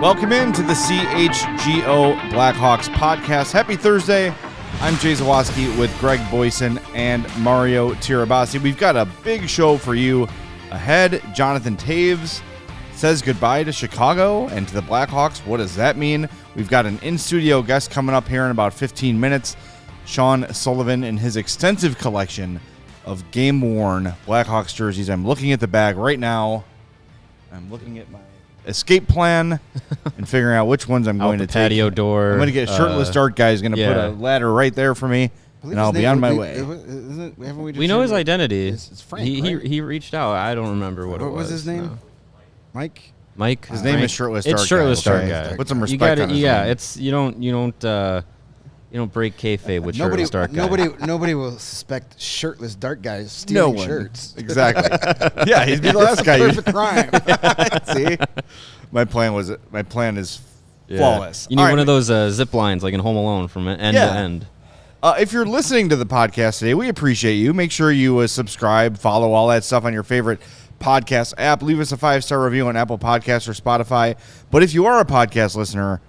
Welcome into the CHGO Blackhawks podcast. Happy Thursday. I'm Jay Zawoski with Greg Boyson and Mario Tirabassi. We've got a big show for you ahead. Jonathan Toews says goodbye to Chicago and to the Blackhawks. What does that mean? We've got an in-studio guest coming up here in about 15 minutes. Sean Sullivan and his extensive collection of game-worn Blackhawks jerseys. I'm looking at the bag right now. I'm looking at my escape plan and figuring out which ones I'm going to take. Patio door. I'm going to get a shirtless dart guy who's going to put a ladder right there for me, and I'll be on my way. We know his identity. It's Frank, right? He reached out. I don't remember what it was. What was his name? No. Mike? His name is Shirtless Dart Guy. It's Shirtless Dart Guy. Put some respect on his name. It's you don't break kayfabe with Shirtless Dart Guy. Nobody will suspect shirtless dart guys stealing shirts. Exactly. Yeah, he'd be the last guy. Perfect crime. See, my plan is flawless. You need one of those zip lines like in Home Alone from end to end. If you're listening to the podcast today, we appreciate you. Make sure you subscribe, follow all that stuff on your favorite podcast app. Leave us a 5-star review on Apple Podcasts or Spotify. But if you are a podcast listener,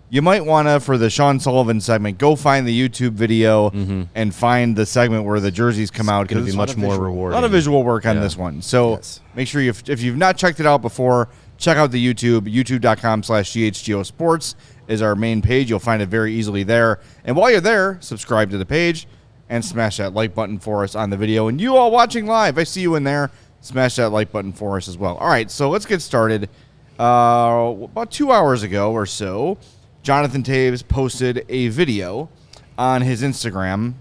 you might want to, for the Sean Sullivan segment, go find the YouTube video and find the segment where the jerseys come out. It's going to be much more rewarding. A lot of visual work on this one. So make sure if you've not checked it out before, check out the YouTube. YouTube.com/CHGO Sports is our main page. You'll find it very easily there. And while you're there, subscribe to the page and smash that like button for us on the video. And you all watching live, I see you in there. Smash that like button for us as well. All right, so let's get started. About 2 hours ago or so, Jonathan Toews posted a video on his Instagram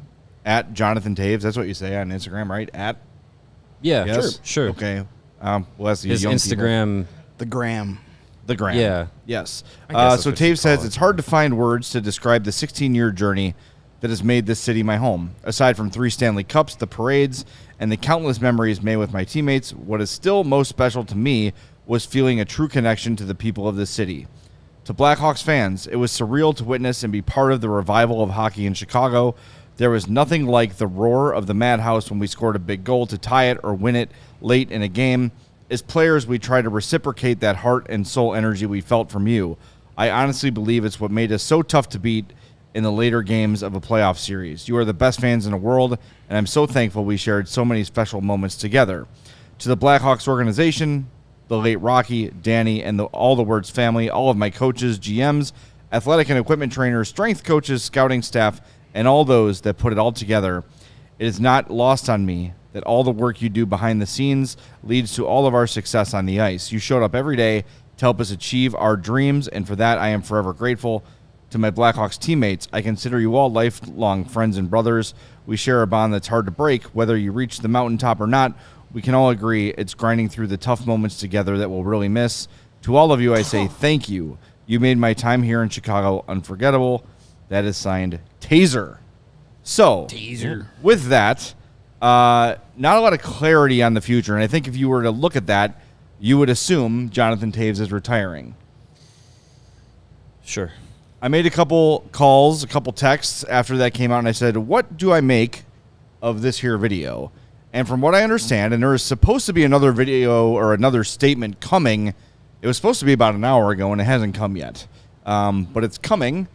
at Jonathan Toews. That's what you say on Instagram, right? At? Yeah, yes? sure. Okay. Well, that's his young Instagram. People. The gram. Yeah. Yes. So Toews says, it's hard to find words to describe the 16-year journey that has made this city my home. Aside from 3 Stanley Cups, the parades, and the countless memories made with my teammates, what is still most special to me was feeling a true connection to the people of the city. To Blackhawks fans, it was surreal to witness and be part of the revival of hockey in Chicago. There was nothing like the roar of the madhouse when we scored a big goal to tie it or win it late in a game. As players, we try to reciprocate that heart and soul energy we felt from you. I honestly believe it's what made us so tough to beat in the later games of a playoff series. You are the best fans in the world, and I'm so thankful we shared so many special moments together. To the Blackhawks organization, the late Rocky, Danny, and all the Words family, all of my coaches, GMs, athletic and equipment trainers, strength coaches, scouting staff, and all those that put it all together, it is not lost on me that all the work you do behind the scenes leads to all of our success on the ice. You showed up every day to help us achieve our dreams, and for that I am forever grateful. To my Blackhawks teammates, I consider you all lifelong friends and brothers. We share a bond that's hard to break. Whether you reach the mountaintop or not, we can all agree it's grinding through the tough moments together that we'll really miss. To all of you, I say thank you. You made my time here in Chicago unforgettable. That is signed, Taser. So, with that, not a lot of clarity on the future. And I think if you were to look at that, you would assume Jonathan Toews is retiring. Sure. I made a couple calls, a couple texts after that came out, and I said, what do I make of this here video? And from what I understand, and there is supposed to be another video or another statement coming. It was supposed to be about an hour ago, and it hasn't come yet. But it's coming.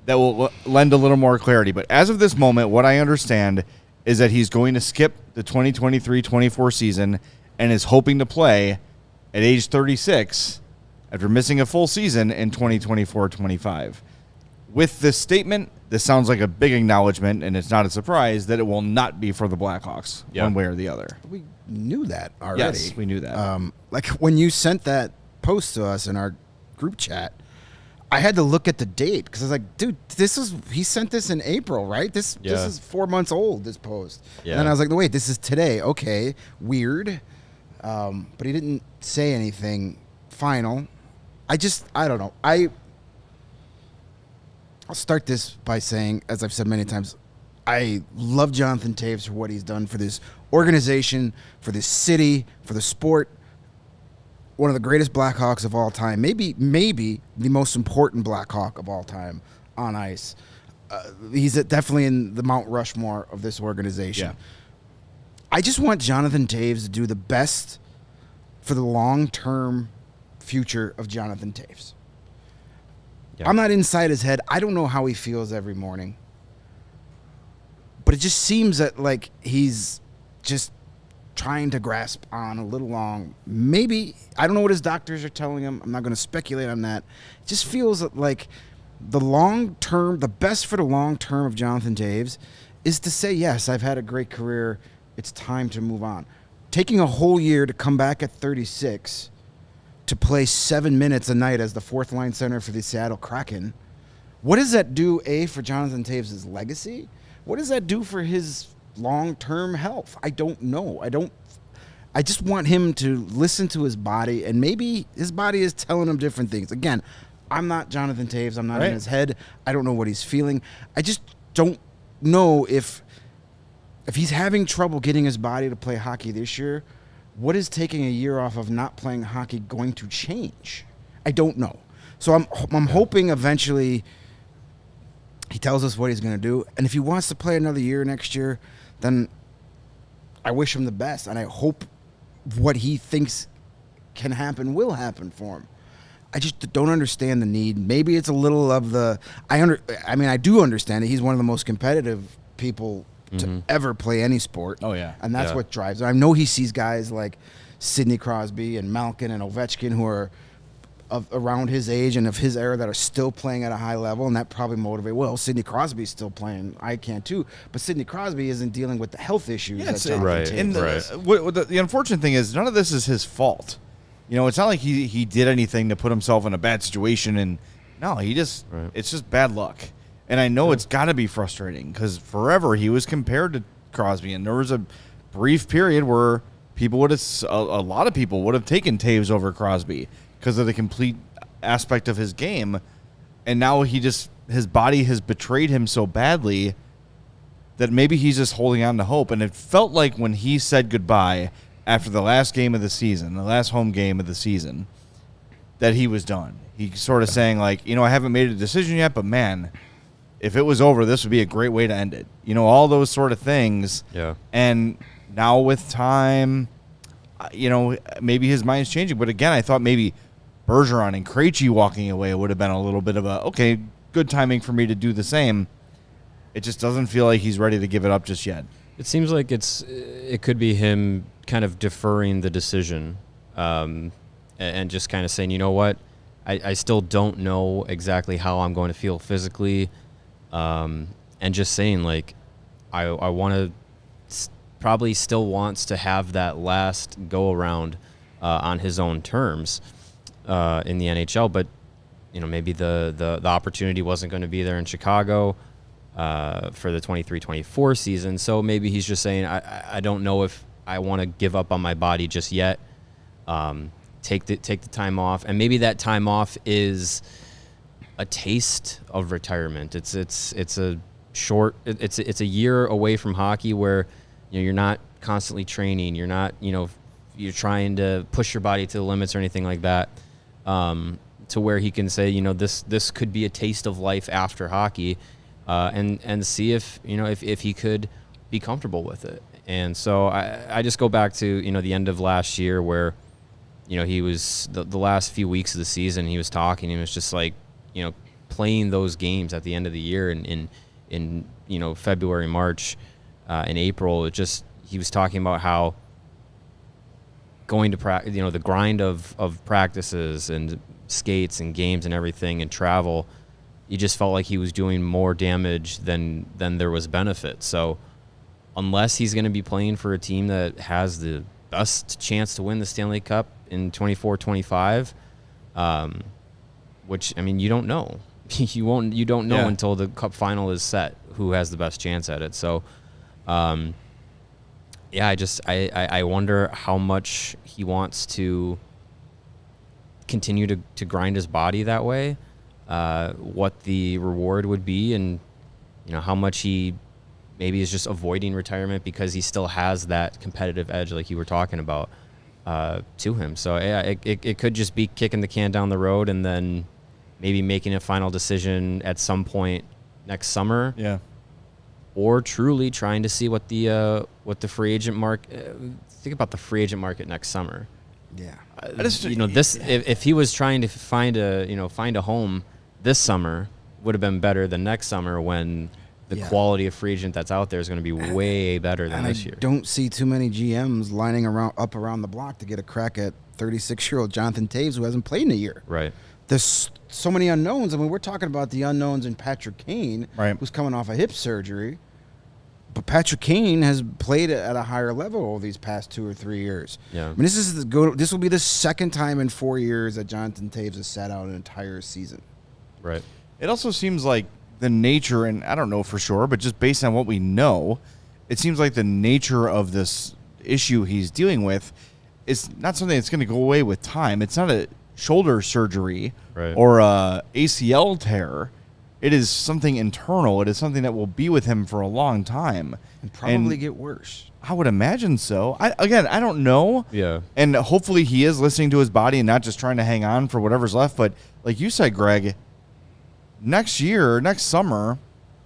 That will lend a little more clarity. But as of this moment, what I understand is that he's going to skip the 2023-24 season and is hoping to play at age 36 after missing a full season in 2024-25. With this statement, this sounds like a big acknowledgement, and it's not a surprise that it will not be for the Blackhawks, one way or the other. We knew that already. Yes, we knew that. Like when you sent that post to us in our group chat, I had to look at the date because I was like, dude, he sent this in April, right? This is 4 months old, this post. Yeah. And then I was like, no, wait, this is today. Okay, weird. But he didn't say anything final. I don't know. I'll start this by saying, as I've said many times, I love Jonathan Toews for what he's done for this organization, for this city, for the sport. One of the greatest Blackhawks of all time, maybe the most important Blackhawk of all time on ice. He's definitely in the Mount Rushmore of this organization. Yeah. I just want Jonathan Toews to do the best for the long-term future of Jonathan Toews. Yeah. I'm not inside his head. I don't know how he feels every morning. But it just seems that, like, he's just trying to grasp on a little long. Maybe, I don't know what his doctors are telling him. I'm not going to speculate on that. It just feels like the long term, the best for the long term of Jonathan Toews is to say, yes, I've had a great career. It's time to move on. Taking a whole year to come back at 36 to play 7 minutes a night as the fourth line center for the Seattle Kraken. What does that do, A, for Jonathan Toews' legacy? What does that do for his long-term health? I don't know. I just want him to listen to his body, and maybe his body is telling him different things. Again, I'm not Jonathan Toews. I'm not in his head. I don't know what he's feeling. I just don't know if he's having trouble getting his body to play hockey this year. What is taking a year off of not playing hockey going to change? I don't know. So I'm hoping eventually he tells us what he's going to do. And if he wants to play another year next year, then I wish him the best. And I hope what he thinks can happen will happen for him. I just don't understand the need. Maybe it's a little of the I do understand it. He's one of the most competitive people to ever play any sport. Oh, yeah. And that's what drives him. I know he sees guys like Sidney Crosby and Malkin and Ovechkin who are around his age and of his era that are still playing at a high level, and that probably motivates. Well, Sidney Crosby's still playing. I can too. But Sidney Crosby isn't dealing with the health issues. Yeah, that Jonathan Toews is. The unfortunate thing is none of this is his fault. You know, it's not like he did anything to put himself in a bad situation. And no, it's just bad luck. And I know it's got to be frustrating because forever he was compared to Crosby, and there was a brief period where a lot of people would have taken Toews over Crosby because of the complete aspect of his game. And now his body has betrayed him so badly that maybe he's just holding on to hope. And it felt like when he said goodbye after the last game of the season, the last home game of the season, that he was done. He sort of saying, like, I haven't made a decision yet, but man, if it was over, this would be a great way to end it. All those sort of things. Yeah. And now with time, maybe his mind's changing. But again, I thought maybe Bergeron and Krejci walking away would have been a little bit of good timing for me to do the same. It just doesn't feel like he's ready to give it up just yet. It seems like it could be him kind of deferring the decision, and just kind of saying, you know what, I still don't know exactly how I'm going to feel physically, and just saying, like, I want to probably still wants to have that last go around on his own terms in the NHL, but maybe the opportunity wasn't going to be there in Chicago for the 23-24 season. So maybe he's just saying, I don't know if I want to give up on my body just yet. Take the time off, and maybe that time off is a taste of retirement. It's a year away from hockey where you're not constantly training. You're not you're trying to push your body to the limits or anything like that. To where he can say, this could be a taste of life after hockey. And see if he could be comfortable with it. And so I just go back to the end of last year where he was the last few weeks of the season, he was talking, he was just like playing those games at the end of the year in February, March, and April. He was talking about how going to the grind of practices and skates and games and everything and travel, he just felt like he was doing more damage than there was benefit. So unless he's going to be playing for a team that has the best chance to win the Stanley Cup in 24-25, which, I mean, you don't know. You don't know until the Cup final is set who has the best chance at it. So, I wonder how much he wants to continue to grind his body that way. What the reward would be, and how much he maybe is just avoiding retirement because he still has that competitive edge, like you were talking about, to him. So it could just be kicking the can down the road and then maybe making a final decision at some point next summer. Yeah. Or truly trying to see what the free agent market. Think about the free agent market next summer. Yeah. If he was trying to find a home this summer would have been better than next summer when the quality of free agent that's out there is going to be way better than this year. Don't see too many GMs lining up around the block to get a crack at 36-year-old Jonathan Toews, who hasn't played in a year. Right. There's so many unknowns. I mean, we're talking about the unknowns in Patrick Kane, who's coming off a hip surgery. But Patrick Kane has played at a higher level over these past 2 or 3 years. Yeah. I mean, this will be the second time in 4 years that Jonathan Toews has sat out an entire season. Right. It also seems like the nature, and I don't know for sure, but just based on what we know, it seems like the nature of this issue he's dealing with is not something that's going to go away with time. It's not a shoulder surgery or a ACL tear. It is something internal. It is something that will be with him for a long time. And probably get worse. I would imagine so. I don't know. Yeah. And hopefully he is listening to his body and not just trying to hang on for whatever's left. But like you said, Greg, next summer,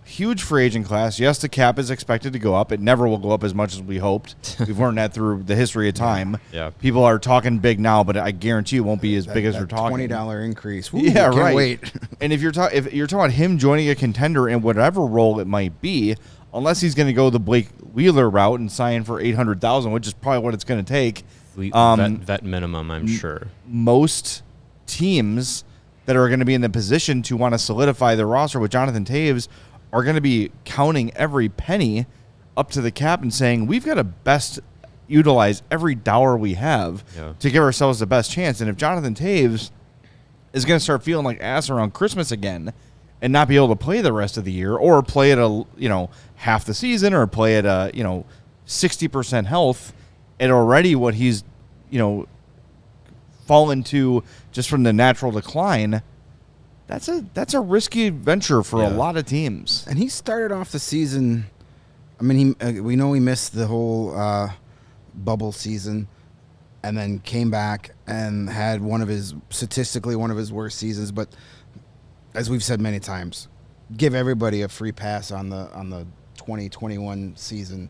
huge free agent class. Yes, the cap is expected to go up. It never will go up as much as we hoped. We've learned that through the history of time. Yeah. People are talking big now, but I guarantee it won't be as big as we're talking. $20 increase. Ooh, yeah, can't right. Wait. And if you're talking about him joining a contender in whatever role it might be, unless he's going to go the Blake Wheeler route and sign for $800,000, which is probably what it's going to take. Vet minimum, I'm sure. Most teams that are going to be in the position to want to solidify their roster with Jonathan Toews are going to be counting every penny up to the cap and saying, we've got to best utilize every dollar we have to give ourselves the best chance. And if Jonathan Toews is going to start feeling like ass around Christmas again and not be able to play the rest of the year, or play at half the season, or play at 60% health, and already what he's fallen to just from the natural decline, that's a risky venture for a lot of teams. And he started off the season. I mean, we know he missed the whole bubble season, and then came back and had statistically one of his worst seasons. But as we've said many times, give everybody a free pass on the 2021 season.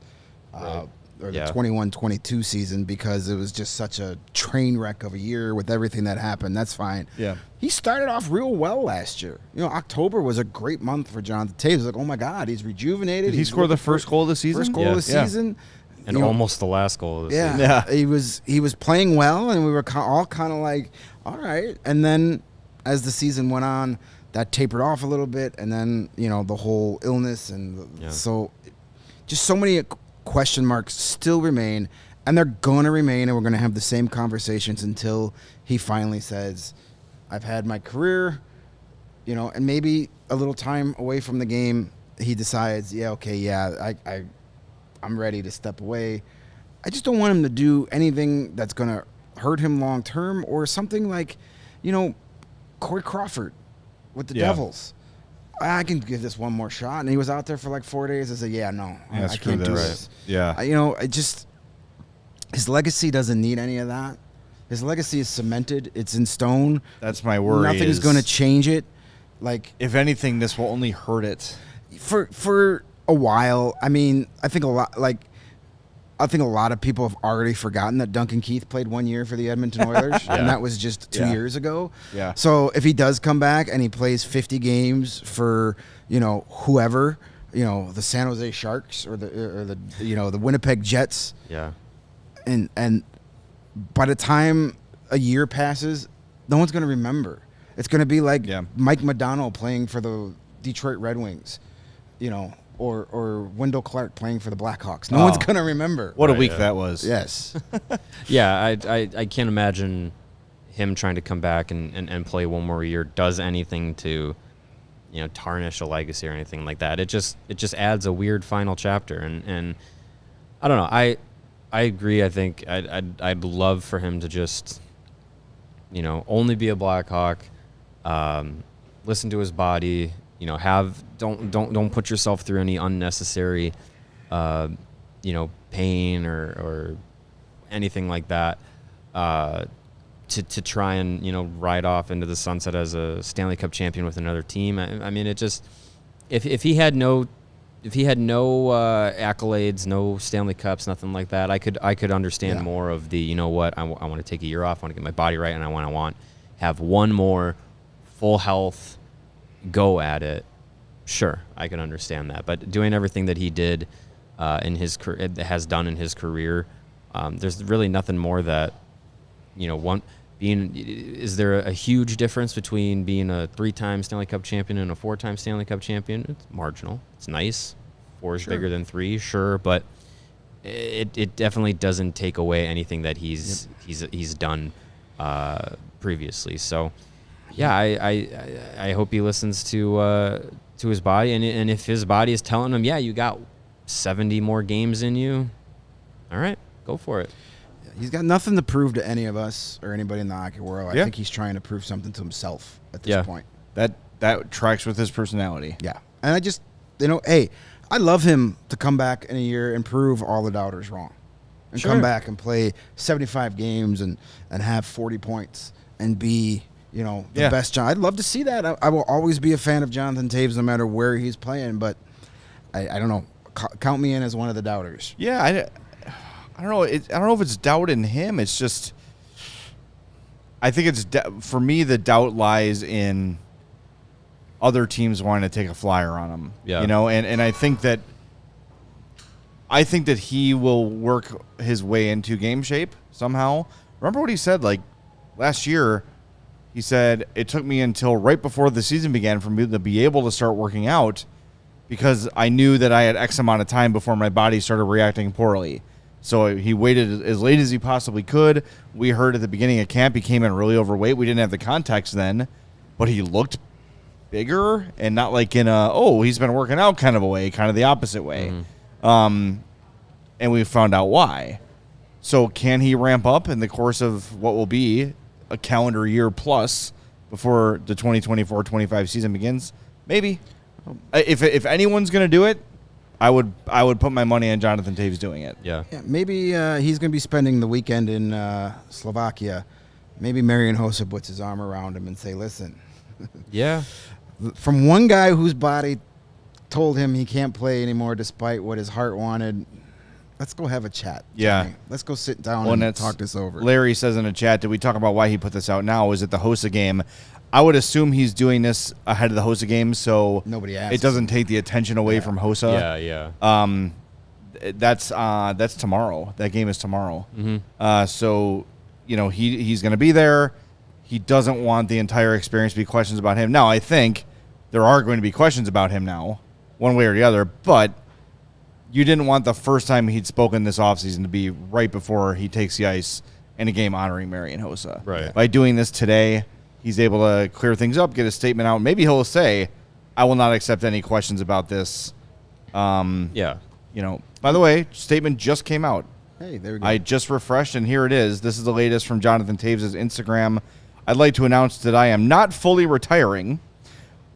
Or the 21-22 season, because it was just such a train wreck of a year with everything that happened. That's fine. Yeah. He started off real well last year. October was a great month for Jonathan Toews. Like, oh my God, he's rejuvenated. Did he score the first goal of the season? First goal of the season. And almost the last goal of the season. Yeah. He was playing well, and we were all kind of like, all right. And then as the season went on, that tapered off a little bit, and then, the whole illness, and so just so many question marks still remain, and they're going to remain, and we're going to have the same conversations until he finally says, I've had my career, and maybe a little time away from the game, he decides, I'm ready to step away. I just don't want him to do anything that's going to hurt him long term, or something like, Corey Crawford with the Devils. I can give this one more shot. And he was out there for like 4 days. I said, I can't do this. Yeah. His legacy doesn't need any of that. His legacy is cemented. It's in stone. That's my worry. Nothing's going to change it. Like, if anything, this will only hurt it. For a while. I mean, I think a lot of people have already forgotten that Duncan Keith played 1 year for the Edmonton Oilers, and that was just 2 years ago. Yeah. So if he does come back and he plays 50 games for, whoever, the San Jose Sharks or the Winnipeg Jets. Yeah. And by the time a year passes, no one's going to remember. It's going to be like Mike Modano playing for the Detroit Red Wings, or Wendell Clark playing for the Blackhawks. No one's going to remember. What a week that was. Yes. I can't imagine him trying to come back and play one more year does anything to, tarnish a legacy or anything like that. It just adds a weird final chapter. And I don't know. I agree. I think I'd love for him to just, only be a Blackhawk, listen to his body, don't put yourself through any unnecessary, pain or anything like that, to try and, ride off into the sunset as a Stanley Cup champion with another team. I mean, it just, if he had no accolades, no Stanley Cups, nothing like that, I could understand more of the, I want to take a year off, I want to get my body right, and I want to have one more full health, go at it, sure, I can understand that. But doing everything that he did has done in his career, there's really nothing more that, is there a huge difference between being a 3-time Stanley Cup champion and a 4-time Stanley Cup champion? It's marginal. It's nice. 4 is bigger than 3, sure, but it definitely doesn't take away anything that he's done previously. So, yeah, I hope he listens to his body, and if his body is telling him, yeah, you got 70 more games in you, all right, go for it. He's got nothing to prove to any of us or anybody in the hockey world. Yeah. I think he's trying to prove something to himself at this point. That tracks with his personality. Yeah. And I just, hey, I love him to come back in a year and prove all the doubters wrong. And come back and play 75 games and have 40 points and be, the best. I'd love to see that. I will always be a fan of Jonathan Toews no matter where he's playing, but I don't know. Count me in as one of the doubters. Yeah, I don't know. I don't know if it's doubt in him. It's just, I think it's for me. The doubt lies in other teams wanting to take a flyer on him. Yeah, and I think that he will work his way into game shape somehow. Remember what he said like last year? He said it took me until right before the season began for me to be able to start working out because I knew that I had X amount of time before my body started reacting poorly. So he waited as late as he possibly could. We heard at the beginning of camp he came in really overweight. We didn't have the context then, but he looked bigger and not like in he's been working out kind of a way, kind of the opposite way. Mm-hmm. And we found out why. So can he ramp up in the course of what will be a calendar year plus before the 2024-25 season begins? Maybe. If anyone's going to do it, I would put my money on Jonathan Toews doing it. Yeah, maybe he's going to be spending the weekend in Slovakia. Maybe Marian Hossa puts his arm around him and say, listen. Yeah. From one guy whose body told him he can't play anymore despite what his heart wanted, let's go have a chat. Yeah. Johnny. Let's go sit down and talk this over. Larry says in a chat, did we talk about why he put this out now? Is it the Hossa game? I would assume he's doing this ahead of the Hossa game, so nobody asks. It doesn't take the attention away from Hossa. Yeah. That's tomorrow. That game is tomorrow. Mm-hmm. So he's going to be there. He doesn't want the entire experience to be questions about him. Now, I think there are going to be questions about him now, one way or the other, but you didn't want the first time he'd spoken this offseason to be right before he takes the ice in a game honoring Marian Hossa. Right. By doing this today, he's able to clear things up, get a statement out. Maybe he'll say, I will not accept any questions about this. Yeah. By the way, statement just came out. Hey, there we go. I just refreshed, and here it is. This is the latest from Jonathan Toews' Instagram. I'd like to announce that I am not fully retiring,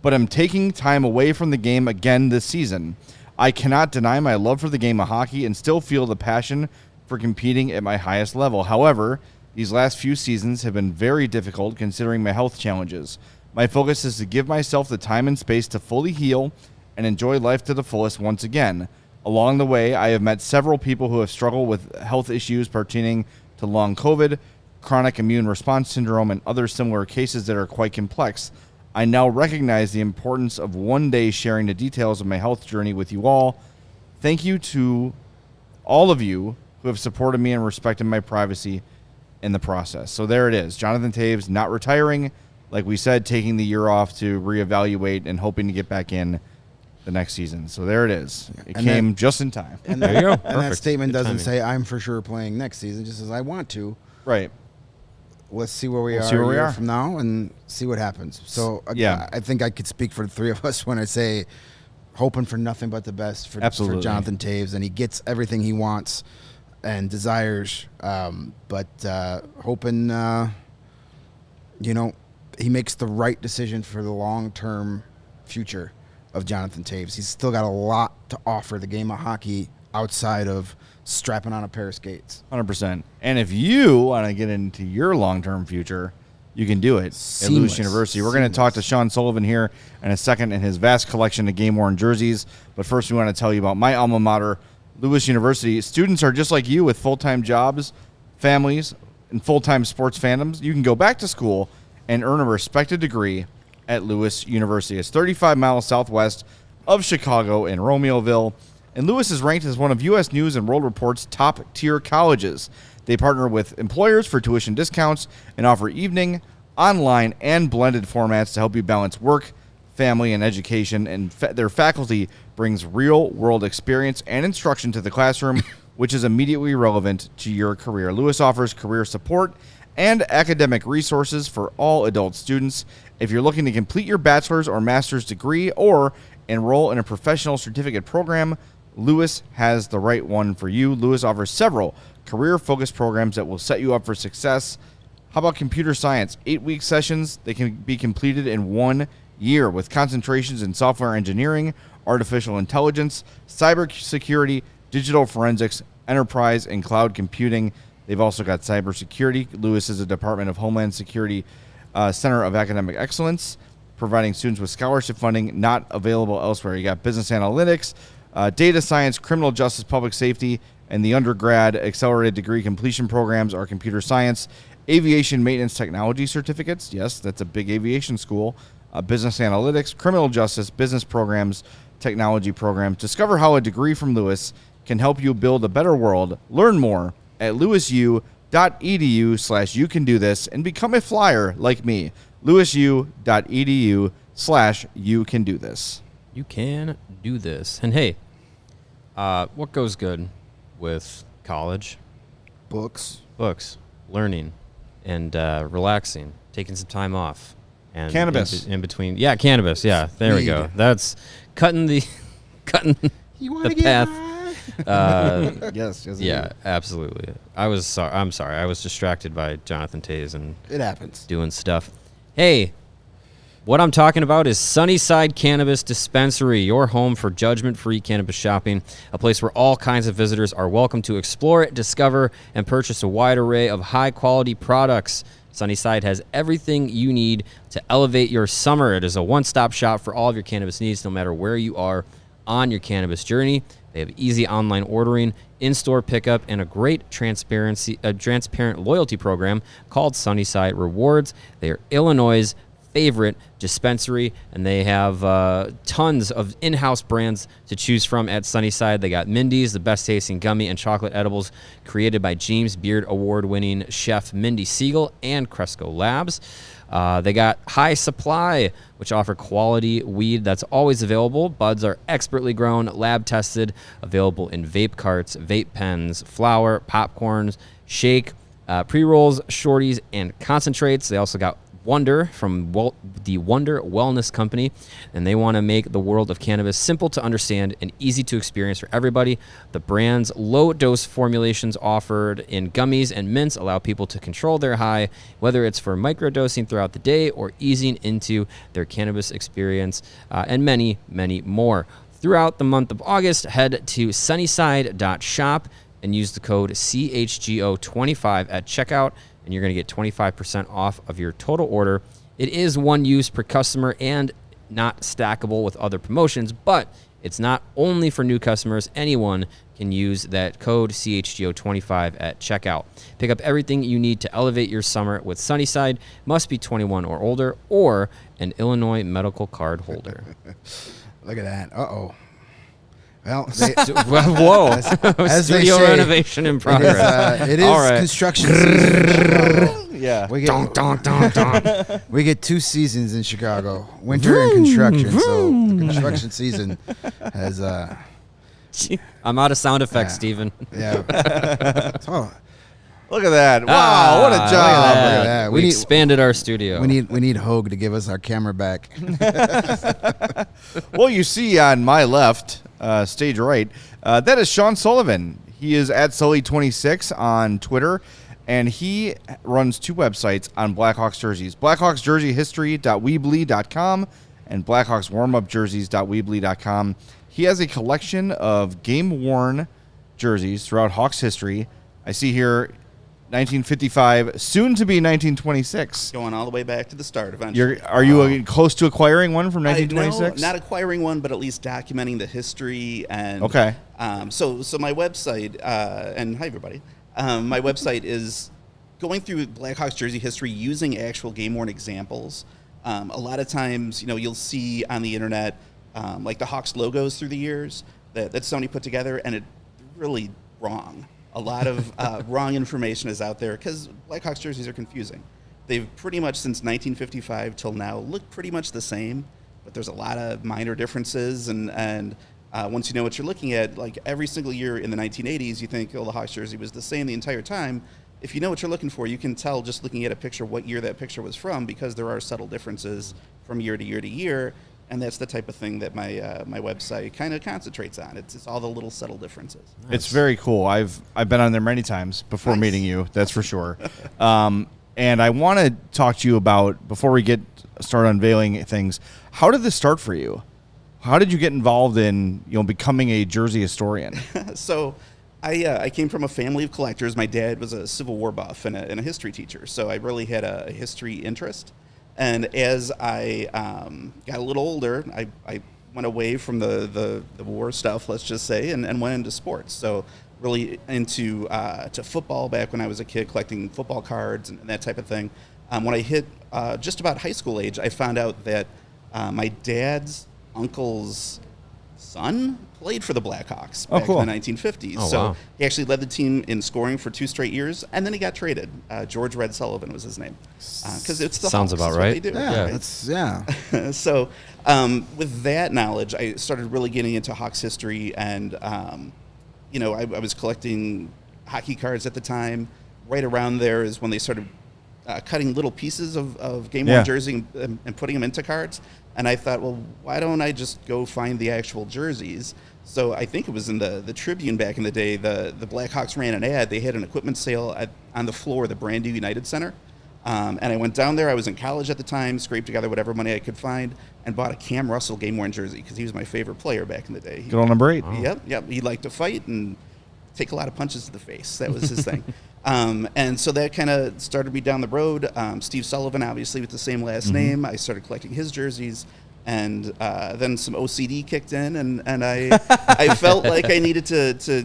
but I'm taking time away from the game again this season. I cannot deny my love for the game of hockey and still feel the passion for competing at my highest level. However, these last few seasons have been very difficult considering my health challenges. My focus is to give myself the time and space to fully heal and enjoy life to the fullest once again. Along the way, I have met several people who have struggled with health issues pertaining to long COVID, chronic immune response syndrome, and other similar cases that are quite complex. I now recognize the importance of one day sharing the details of my health journey with you all. Thank you to all of you who have supported me and respected my privacy in the process. So there it is. Jonathan Toews not retiring, like we said, taking the year off to reevaluate and hoping to get back in the next season. So there it is. It came just in time. And there you go. And that statement Good doesn't timing. say I'm for sure playing next season, just as I want to. Right. Let's see where we are see where a we year are from now and see what happens. So Yeah. I think I could speak for the three of us when I say hoping for nothing but the best for Absolutely. Jonathan Toews, and he gets everything he wants and desires. But hoping, he makes the right decision for the long-term future of Jonathan Toews. He's still got a lot to offer the game of hockey outside of strapping on a pair of skates. 100%. And if you want to get into your long-term future, you can do it at Lewis University. We're going to talk to Sean Sullivan here in a second and his vast collection of game-worn jerseys. But first, we want to tell you about my alma mater, Lewis University. Students are just like you with full-time jobs, families, and full-time sports fandoms. You can go back to school and earn a respected degree at Lewis University. It's 35 miles southwest of Chicago in Romeoville. And Lewis is ranked as one of U.S. News and World Report's top-tier colleges. They partner with employers for tuition discounts and offer evening, online, and blended formats to help you balance work, family, and education. And their faculty brings real-world experience and instruction to the classroom, which is immediately relevant to your career. Lewis offers career support and academic resources for all adult students. If you're looking to complete your bachelor's or master's degree or enroll in a professional certificate program, Lewis has the right one for you. Lewis offers several career-focused programs that will set you up for success. How about computer science? 8-week sessions. They can be completed in 1 year with concentrations in software engineering, artificial intelligence, cybersecurity, digital forensics, enterprise, and cloud computing. They've also got cybersecurity. Lewis is a Department of Homeland Security Center of Academic Excellence, providing students with scholarship funding not available elsewhere. You got business analytics, data science, criminal justice, public safety, and the undergrad accelerated degree completion programs are computer science, aviation maintenance technology certificates. Yes, that's a big aviation school. Business analytics, criminal justice, business programs, technology programs. Discover how a degree from Lewis can help you build a better world. Learn more at lewisu.edu/youcandothis and become a flyer like me. lewisu.edu/youcandothis. You can do this. And hey, what goes good with college? Books. Books, learning, and relaxing, taking some time off. And cannabis. In between. Yeah, cannabis. Yeah, there we go. That's cutting the path. Yes. Yeah, absolutely. I'm sorry. I was distracted by Jonathan Toews and It happens. doing stuff. Hey, what I'm talking about is Sunnyside Cannabis Dispensary, your home for judgment-free cannabis shopping, a place where all kinds of visitors are welcome to explore, discover, and purchase a wide array of high-quality products. Sunnyside has everything you need to elevate your summer. It is a one-stop shop for all of your cannabis needs, no matter where you are on your cannabis journey. They have easy online ordering, in-store pickup, and a great transparent loyalty program called Sunnyside Rewards. They are Illinois' favorite dispensary, and they have tons of in-house brands to choose from at Sunnyside. They got Mindy's, the best tasting gummy and chocolate edibles created by James Beard award-winning chef Mindy Siegel and Cresco Labs. They got High Supply, which offer quality weed that's always available. Buds are expertly grown, lab tested, available in vape carts, vape pens, flour, popcorns, shake, pre-rolls, shorties, and concentrates. They also got Wonder from the Wonder Wellness Company, and they want to make the world of cannabis simple to understand and easy to experience for everybody. The brand's low-dose formulations offered in gummies and mints allow people to control their high, whether it's for microdosing throughout the day or easing into their cannabis experience, and many, many more. Throughout the month of August, head to sunnyside.shop and use the code CHGO25 at checkout, and you're going to get 25% off of your total order. It is one use per customer and not stackable with other promotions, but it's not only for new customers. Anyone can use that code CHGO25 at checkout. Pick up everything you need to elevate your summer with Sunnyside. Must be 21 or older or an Illinois medical card holder. Look at that. Uh-oh. Well, whoa. as they Studio say, renovation in progress. It is All right. construction season. Yeah. We get 2 seasons in Chicago, winter and construction. So the construction season has. I'm out of sound effects, Steven. Yeah. Oh, Look at that. Wow, what a job. Look at that. We expanded our studio. We need Hogue to give us our camera back. Well, you see on my left, stage right, that is Sean Sullivan. He is at Sully26 on Twitter, and he runs 2 websites on Blackhawks jerseys, blackhawksjerseyhistory.weebly.com and blackhawkswarmupjerseys.weebly.com. He has a collection of game-worn jerseys throughout Hawks history. I see here 1955, soon to be 1926. Going all the way back to the start eventually. Are you close to acquiring one from 1926? No, not acquiring one, but at least documenting the history. And okay. So my website, and hi everybody, my website is going through Blackhawks jersey history using actual game-worn examples A lot of times, you'll see on the internet like the Hawks logos through the years that somebody put together, and it's really wrong. A lot of wrong information is out there because Blackhawks jerseys are confusing. They've pretty much since 1955 till now looked pretty much the same, but there's a lot of minor differences. And once you know what you're looking at, like every single year in the 1980s, you think, oh, the Hawks jersey was the same the entire time. If you know what you're looking for, you can tell just looking at a picture what year that picture was from, because there are subtle differences from year to year to year. And that's the type of thing that my website kind of concentrates on. It's all the little subtle differences. Nice. It's very cool. I've been on there many times before meeting you. That's for sure. And I want to talk to you about, before we start unveiling things, how did this start for you? How did you get involved in becoming a jersey historian? So I came from a family of collectors. My dad was a Civil War buff and a history teacher, so I really had a history interest. And as I got a little older, I went away from the war stuff, let's just say, and went into sports. So really into to football back when I was a kid, collecting football cards and that type of thing. When I hit just about high school age, I found out that my dad's uncle's son played for the Blackhawks back in the 1950s. Oh, so wow. he actually led the team in scoring for 2 straight years, and then he got traded. George Red Sullivan was his name. Because it's the Sounds Hawks, about is what right. they do, Yeah, right? that's yeah. So with that knowledge, I started really getting into Hawks history, and I was collecting hockey cards at the time. Right around there is when they started cutting little pieces of game-worn jersey and putting them into cards. And I thought, well, why don't I just go find the actual jerseys? So I think it was in the Tribune back in the day, the Blackhawks ran an ad. They had an equipment sale on the floor of the brand new United Center. And I went down there. I was in college at the time, scraped together whatever money I could find, and bought a Cam Russell game-worn jersey because he was my favorite player back in the day. Good old number 8. Yep. He liked to fight and take a lot of punches to the face. That was his thing. And so that kind of started me down the road. Steve Sullivan, obviously, with the same last name. I started collecting his jerseys. And then some OCD kicked in, and I felt like I needed to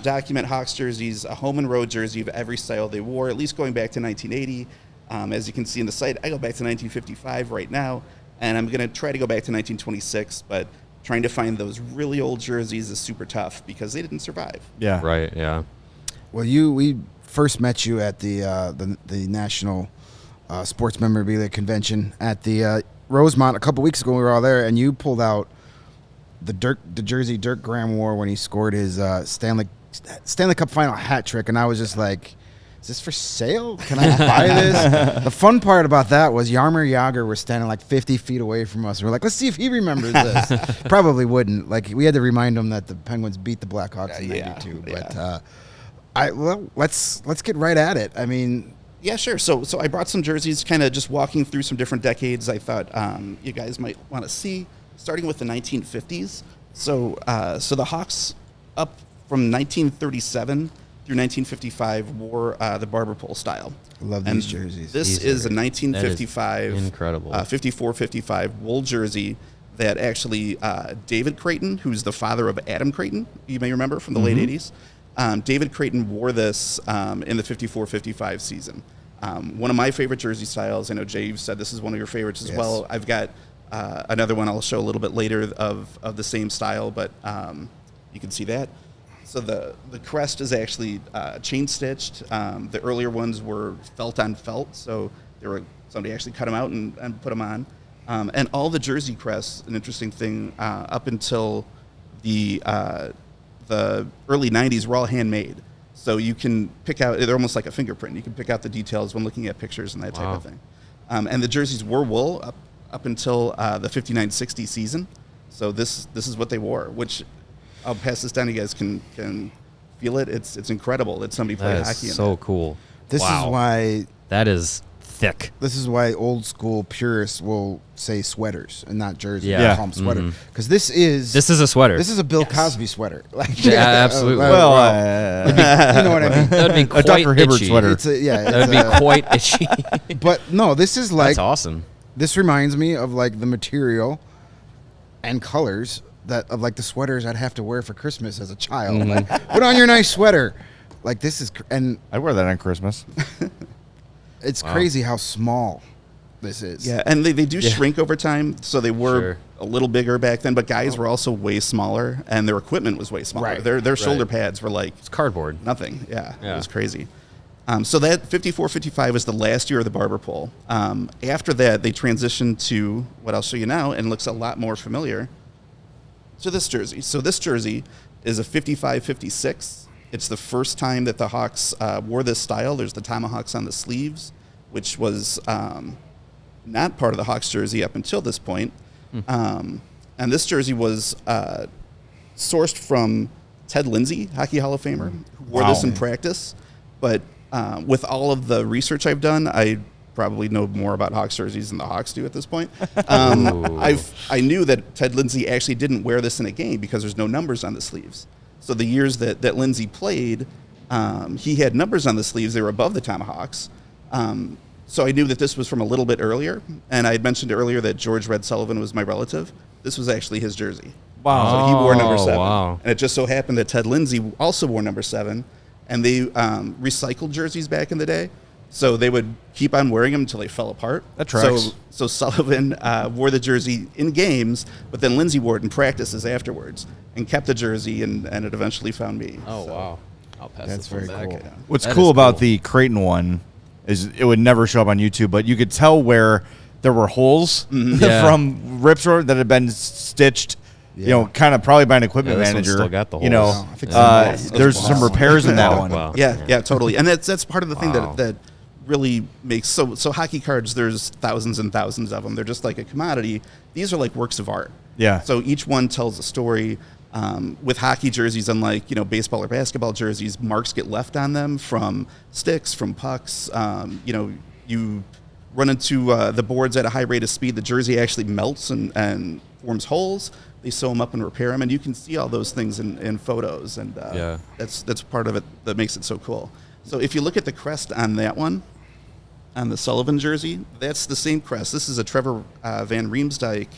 document Hawks jerseys, a home and road jersey of every style they wore, at least going back to 1980. As you can see in the site, I go back to 1955 right now, and I'm going to try to go back to 1926, but trying to find those really old jerseys is super tough because they didn't survive. Yeah. Right, yeah. Well, we first met you at the National Sports Memorabilia Convention at the Rosemont a couple weeks ago. We were all there, and you pulled out the jersey Dirk Graham wore when he scored his Stanley Cup final hat trick, and I was just like, is this for sale? Can I buy this? The fun part about that was Jaromir Jagr was standing like 50 feet away from us. We're like, let's see if he remembers this. Probably wouldn't. Like, we had to remind him that the Penguins beat the Blackhawks in '92. But let's get right at it. I mean, yeah, sure. So I brought some jerseys, kind of just walking through some different decades. I thought you guys might want to see, starting with the 1950s. So the Hawks, up from 1937 through 1955, wore the barber pole style. I love these jerseys. This is a 1955, incredible 54-55 wool jersey that actually David Creighton, who's the father of Adam Creighton, you may remember from the late 80s. David Creighton wore this in the 54-55 season. One of my favorite jersey styles. I know, Jay, you've said this is one of your favorites as well. I've got another one I'll show a little bit later of the same style, but you can see that. So the crest is actually chain stitched. The earlier ones were felt on felt, so somebody actually cut them out and put them on. And all the jersey crests, an interesting thing, up until the early 90s were all handmade. So you can pick out, they're almost like a fingerprint. You can pick out the details when looking at pictures and that type of thing. And the jerseys were wool up until the 59-60 season. So this is what they wore, which I'll pass this down. You guys can feel it. It's incredible that somebody played hockey in so that. cool. This is why that is thick. This is why old school purists will say sweaters and not jerseys. Yeah. They call them sweater because this is a sweater. This is a Bill Cosby sweater. Like, yeah, absolutely. Well, you know what I mean. That would be quite Dr. Hibbert itchy. sweater. That would be quite itchy. But no, this is like That's awesome. This reminds me of like the material and colors of like the sweaters I'd have to wear for Christmas as a child. Like, put on your nice sweater. Like this is and I'd wear that on Christmas. it's crazy how small this is. Yeah, and they do shrink over time, so they were Sure. a little bigger back then, but guys were also way smaller, and their equipment was way smaller. Right. Their shoulder pads were like It's cardboard. nothing. Yeah, Yeah. it was crazy. So that 54-55 was the last year of the barber pole. After that, they transitioned to what I'll show you now, and looks a lot more familiar, to this jersey. So this jersey is a 55-56. It's the first time that the Hawks wore this style. There's the tomahawks on the sleeves, which was not part of the Hawks jersey up until this point. And this jersey was sourced from Ted Lindsay, Hockey Hall of Famer, who wore this in practice. But with all of the research I've done, I probably know more about Hawks jerseys than the Hawks do at this point. I knew that Ted Lindsay actually didn't wear this in a game because there's no numbers on the sleeves. So the years that Lindsay played, he had numbers on the sleeves. They were above the tomahawks. So I knew that this was from a little bit earlier. And I had mentioned earlier that George Red Sullivan was my relative. This was actually his jersey. Wow. So he wore number 7. Wow. And it just so happened that Ted Lindsay also wore number 7. And they recycled jerseys back in the day. So they would keep on wearing them until they fell apart. That tracks. So Sullivan wore the jersey in games, but then Lindsay wore it in practices afterwards and kept the jersey, and it eventually found me. Oh, So, wow. I'll pass That's this one very back. cool. What's That cool is about cool. the Creighton one is it would never show up on YouTube, but you could tell where there were holes Yeah. from rips that had been stitched. You know, kind of probably by an equipment Yeah, this one's manager. still got the You know, holes. I think there's some repairs in that one. Wow. Yeah, totally. And that's part of the thing Wow. that really makes so hockey cards. There's thousands and thousands of them. They're just like a commodity. These are like works of art. Yeah. So each one tells a story. With hockey jerseys, unlike baseball or basketball jerseys, marks get left on them from sticks, from pucks. You run into the boards at a high rate of speed. The jersey actually melts and forms holes. They sew them up and repair them, and you can see all those things in photos. And that's part of it that makes it so cool. So if you look at the crest on that one, on the Sullivan jersey, that's the same crest. This is a Trevor Van Riemsdyk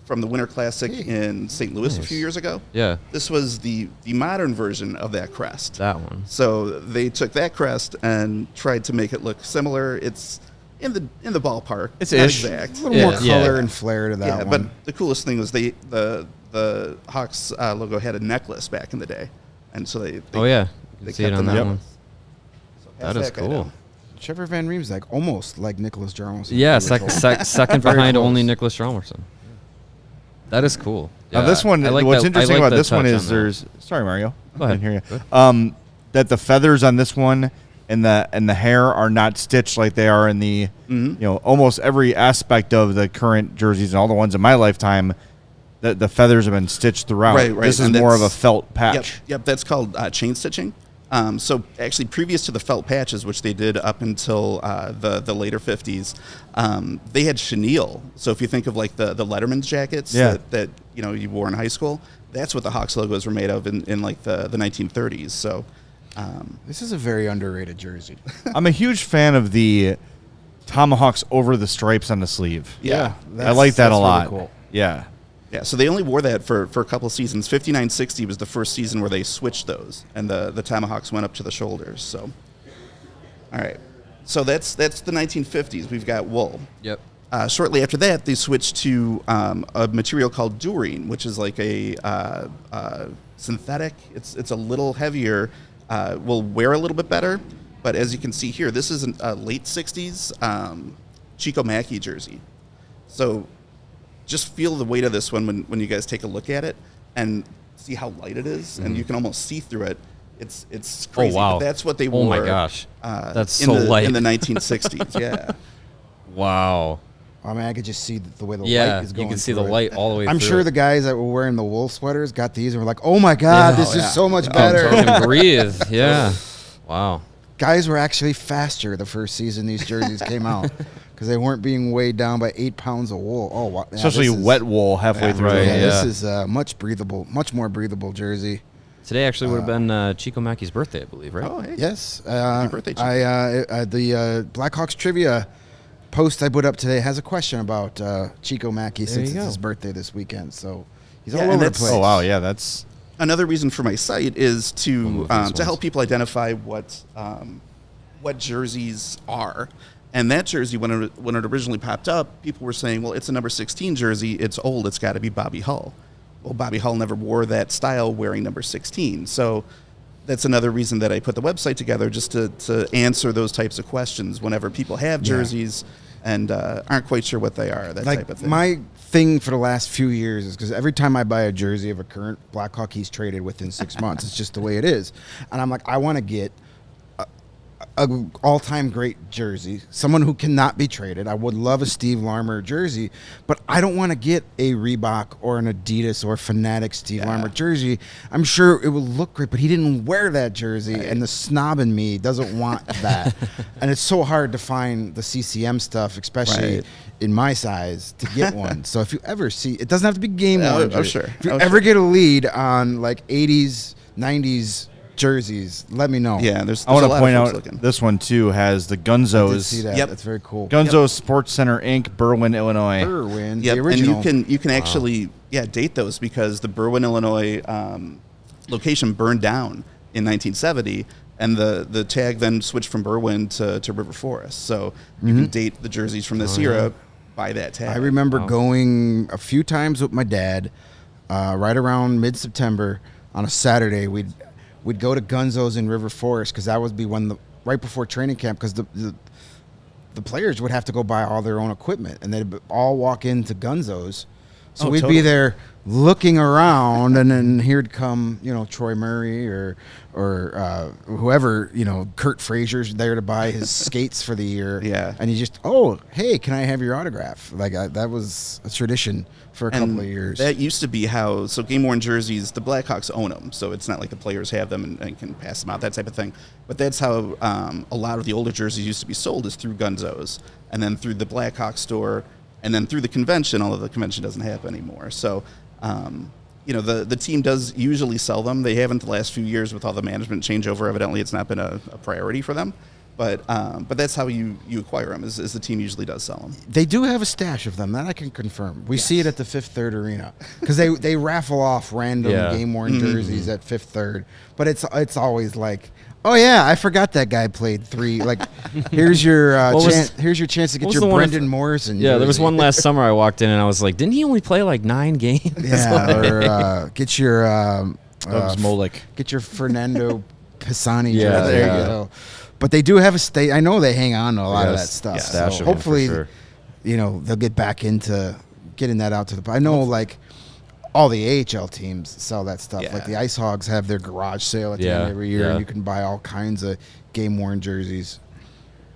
from the Winter Classic in St. Louis a few years ago. Yeah. This was the modern version of that crest. That one. So they took that crest and tried to make it look similar. It's in the ballpark. It's not ish. exact. A little more color and flair to that Yeah, one. but the coolest thing was the Hawks logo had a necklace back in the day, and so they Oh, yeah. You they can see it kept on the that necklace. one. So pass That is guy cool. down. Trevor Van Riemsdyk, almost like Nicholas Jarmelson. Yeah, Very cool. second Very behind close. only Nicholas Jarmelson. That is cool. Now Yeah, this one, I like what's that- I interesting like about the this one touch is on that. there's. Sorry, Mario. Go ahead. I didn't hear you. That the feathers on this one and the hair are not stitched like they are in the almost every aspect of the current jerseys and all the ones in my lifetime. The feathers have been stitched throughout. Right. This is And more of a that's- felt patch. Yep. That's called chain stitching. So actually, previous to the felt patches, which they did up until the later 50s, they had chenille. So if you think of like the Letterman's jackets that you wore in high school, that's what the Hawks logos were made of in like the 1930s. So This is a very underrated jersey. I'm a huge fan of the tomahawks over the stripes on the sleeve. yeah. I like that a that's really lot. cool. Yeah. Yeah, so they only wore that for a couple of seasons. 59-60 was the first season where they switched those, and the tomahawks went up to the shoulders. So, all right, so that's the 1950s. We've got wool. Yep. Shortly after that, they switched to a material called durine, which is like a synthetic. It's a little heavier. Will wear a little bit better, but as you can see here, this is a late 60s Chico Mackey jersey. So just feel the weight of this one when you guys take a look at it and see how light it is, and you can almost see through it. It's crazy. Oh, wow. But that's what they wore. Oh, my gosh. That's in so the, light. in the 1960s. Yeah. Wow. I mean, I could just see the way the Yeah, light is going. you can see the through it. light all the way I'm through sure it. the guys that were wearing the wool sweaters got these and were like, "Oh my god, Yeah. this is so much Oh, better." can breathe. Yeah. Wow. Guys were actually faster the first season these jerseys came out because they weren't being weighed down by 8 pounds of wool. Oh, wow. Yeah, Especially this is- wet wool halfway through. right, Yeah, yeah. this is much more breathable jersey. Today actually would have been Chico Mackey's birthday, I believe, right? Oh, hey. Yes, Happy birthday, Chico. the Blackhawks trivia post I put up today has a question about Chico Mackey since you it's go. his birthday this weekend. So he's Yeah, all and over the that's- place. Oh wow, yeah, that's Another reason for my site is to move these help ones. people identify what jerseys are. And that jersey, when it originally popped up, people were saying, well, it's a number 16 jersey. It's old. It's got to be Bobby Hull. Well, Bobby Hull never wore that style wearing number 16. So that's another reason that I put the website together, just to answer those types of questions whenever people have jerseys and aren't quite sure what they are, that type of thing. My thing for the last few years is because every time I buy a jersey of a current Blackhawk, he's traded within 6 months. It's just the way it is. And I'm like, I want to get a all-time great jersey, someone who cannot be traded. I would love a Steve Larmer jersey, but I don't want to get a Reebok or an Adidas or Fanatic Steve Larmer jersey. I'm sure it will look great, but he didn't wear that jersey, and the snob in me doesn't want that. And it's so hard to find the CCM stuff, especially in my size, to get one. So if you ever see, it doesn't have to be game worn. Oh, sure. If you ever get a lead on like 80s, 90s jerseys, let me know. Yeah, there's I want a to lot point of out folks looking. this one too has the I did Gunzos. see that. Yep. That's very cool. Gunzos Sports Center Inc., Berwyn, Illinois. Berwyn, Yep, the original. and you can actually date those because the Berwyn, Illinois location burned down in 1970, and the tag then switched from Berwyn to River Forest. So you can date the jerseys from this era by that tag. I remember going a few times with my dad, right around mid-September on a Saturday. We'd go to Gunzo's in River Forest because that would be right before training camp, because the players would have to go buy all their own equipment, and they'd all walk into Gunzo's. So we'd be there looking around, and then here'd come, Troy Murray or whoever, Kurt Frazier's there to buy his skates for the year. Yeah. And he just, hey, can I have your autograph? That was a tradition for a couple of years. That used to be how, so game-worn jerseys, the Blackhawks own them, so it's not like the players have them and can pass them out, that type of thing. But that's how a lot of the older jerseys used to be sold, is through Gunzo's, and then through the Blackhawks store, and then through the convention, although the convention doesn't happen anymore. So, the team does usually sell them. They haven't the last few years with all the management changeover. Evidently, it's not been a priority for them. But that's how you acquire them, is the team usually does sell them. They do have a stash of them, that I can confirm. We see it at the Fifth Third Arena, because they raffle off random game-worn jerseys at Fifth Third. But it's always like, oh yeah, I forgot that guy played 3. Like, here's your here's your chance to get your Brendan Morrison. Yeah, jersey. there was one last summer I walked in and I was like, didn't he only play like 9 games? Yeah, or get your Doug's Molik. get your Fernando Pisani jersey. Yeah, There yeah. you go. But they do have a state. I know they hang on to a lot of that stuff. stash So of 'em for hopefully, sure. they'll get back into getting that out to the. I know, like, all the AHL teams sell that stuff. Yeah. Like the Ice Hogs have their garage sale at the end of every year, yeah. and you can buy all kinds of game-worn jerseys.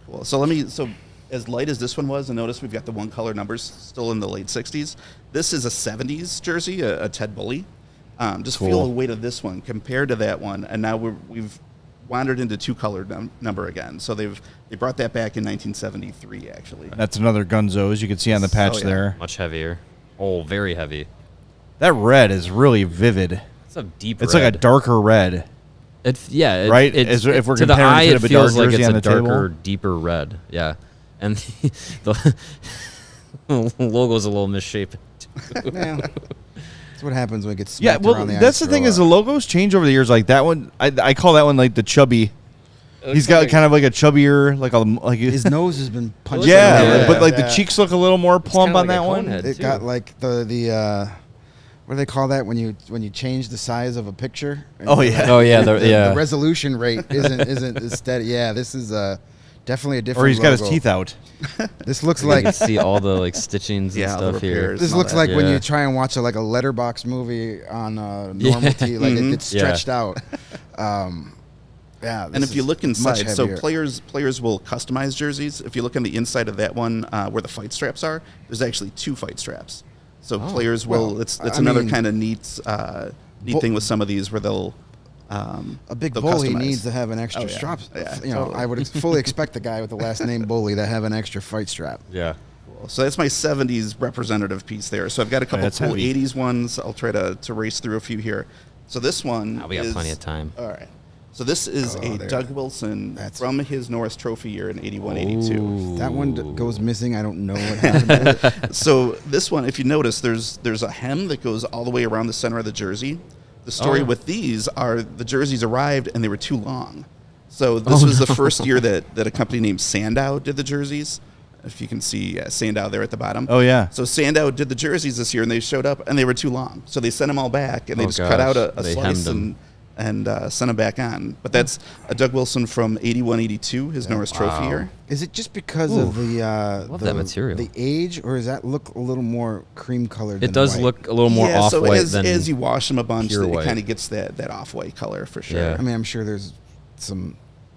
Cool. So as light as this one was, and notice we've got the one color numbers still in the late 60s. This is a 70s jersey, a Ted Bully. Just feel the weight of this one compared to that one, and now we've wandered into 2-color number again. So they brought that back in 1973, actually. That's another Gunzos. You can see on the patch there. Much heavier. Oh, very heavy. That red is really vivid. It's a deep It's red. like a darker red. Right? If we're to the comparing eye, to it the feels dark like jersey it's on a the table. darker, deeper red. Yeah. And the logo's a little misshapen. Yeah. That's what happens when it gets Yeah, smacked well, around the that's ice the thing for a is the while. logos change over the years. Like that one, I call that one like the chubby. He's got kind of like a chubbier, like His nose has been punched. yeah, in. but like Yeah. the cheeks look a little more plump kinda on like that a one. conehead. It too. got like the what do they call that when you change the size of a picture? Oh, yeah. Oh, yeah, The resolution rate isn't as steady. Yeah, this is definitely a different. Or he's got his logo. teeth out. This looks You like can see all the like stitchings Yeah, and all the stuff here. repairs. this and all looks that. like when Yeah. you try and watch a letterbox movie on normal TV, like it gets Yeah. stretched out. Yeah, And this if you is look much inside, so heavier. players will customize jerseys. If you look on the inside of that one, where the fight straps are, there's actually 2 fight straps. So players will. well, It's I another mean, kind of neat thing with some of these where they'll. A big they'll bully customize. needs to have an extra Oh, yeah. strap. Yeah, I would fully expect the guy with the last name Bully to have an extra fight strap. Yeah. So that's my 70s representative piece there. So I've got a couple that's cool heavy. 80s ones. I'll try to race through a few here. So this one We got is- plenty of time. All right. So this is a there. Doug Wilson That's- from his Norris Trophy year in 81-82. That one goes missing. I don't know what happened to it. So this one, if you notice, there's a hem that goes all the way around the center of the jersey. The story with these are the jerseys arrived and they were too long. So this was the first year that a company named Sandow did the jerseys. If you can see Sandow there at the bottom. Oh, yeah. So Sandow did the jerseys this year, and they showed up, and they were too long. So they sent them all back, and they just cut out a slice and sent them back on. But that's a Doug Wilson from 81-82, his Norris Trophy year. Is it just because of that material. the age, or does that look a little more cream colored? It does look a little more off-white than as you wash them a bunch, it white. kind of gets that off-white color for sure. Yeah. I mean, I'm sure there's some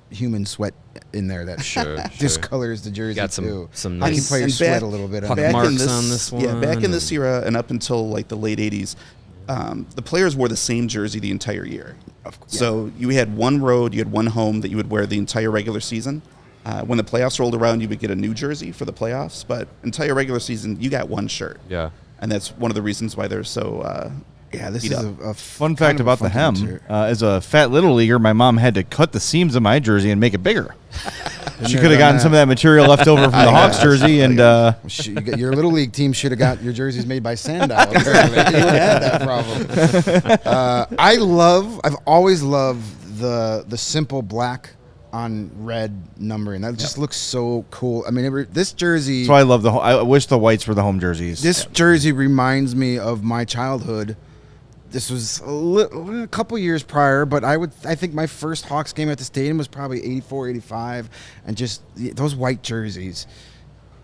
human sweat in there that discolors the jersey got too. some I nice can play sweat a little bit. puck on marks in this, on this one. Yeah, back in this era and up until like the late 80s, the players wore the same jersey the entire year. So you had one road, you had one home that you would wear the entire regular season. When the playoffs rolled around, you would get a new jersey for the playoffs, but entire regular season, you got one shirt. Yeah. And that's one of the reasons why they're so this beat is up. a Fun fact about the hem. As a fat little leaguer, my mom had to cut the seams of my jersey and make it bigger. She could have gotten some of that material left over from the Hawks jersey, and your little league team should have got your jerseys made by Sandow. Apparently, you would have had that problem. I've always loved the simple black on red numbering. That just looks so cool. I mean, this jersey. so I love I wish the whites were the home jerseys. This jersey reminds me of my childhood. This was a couple years prior, but I think my first Hawks game at the stadium was probably 84, 85, and just those white jerseys.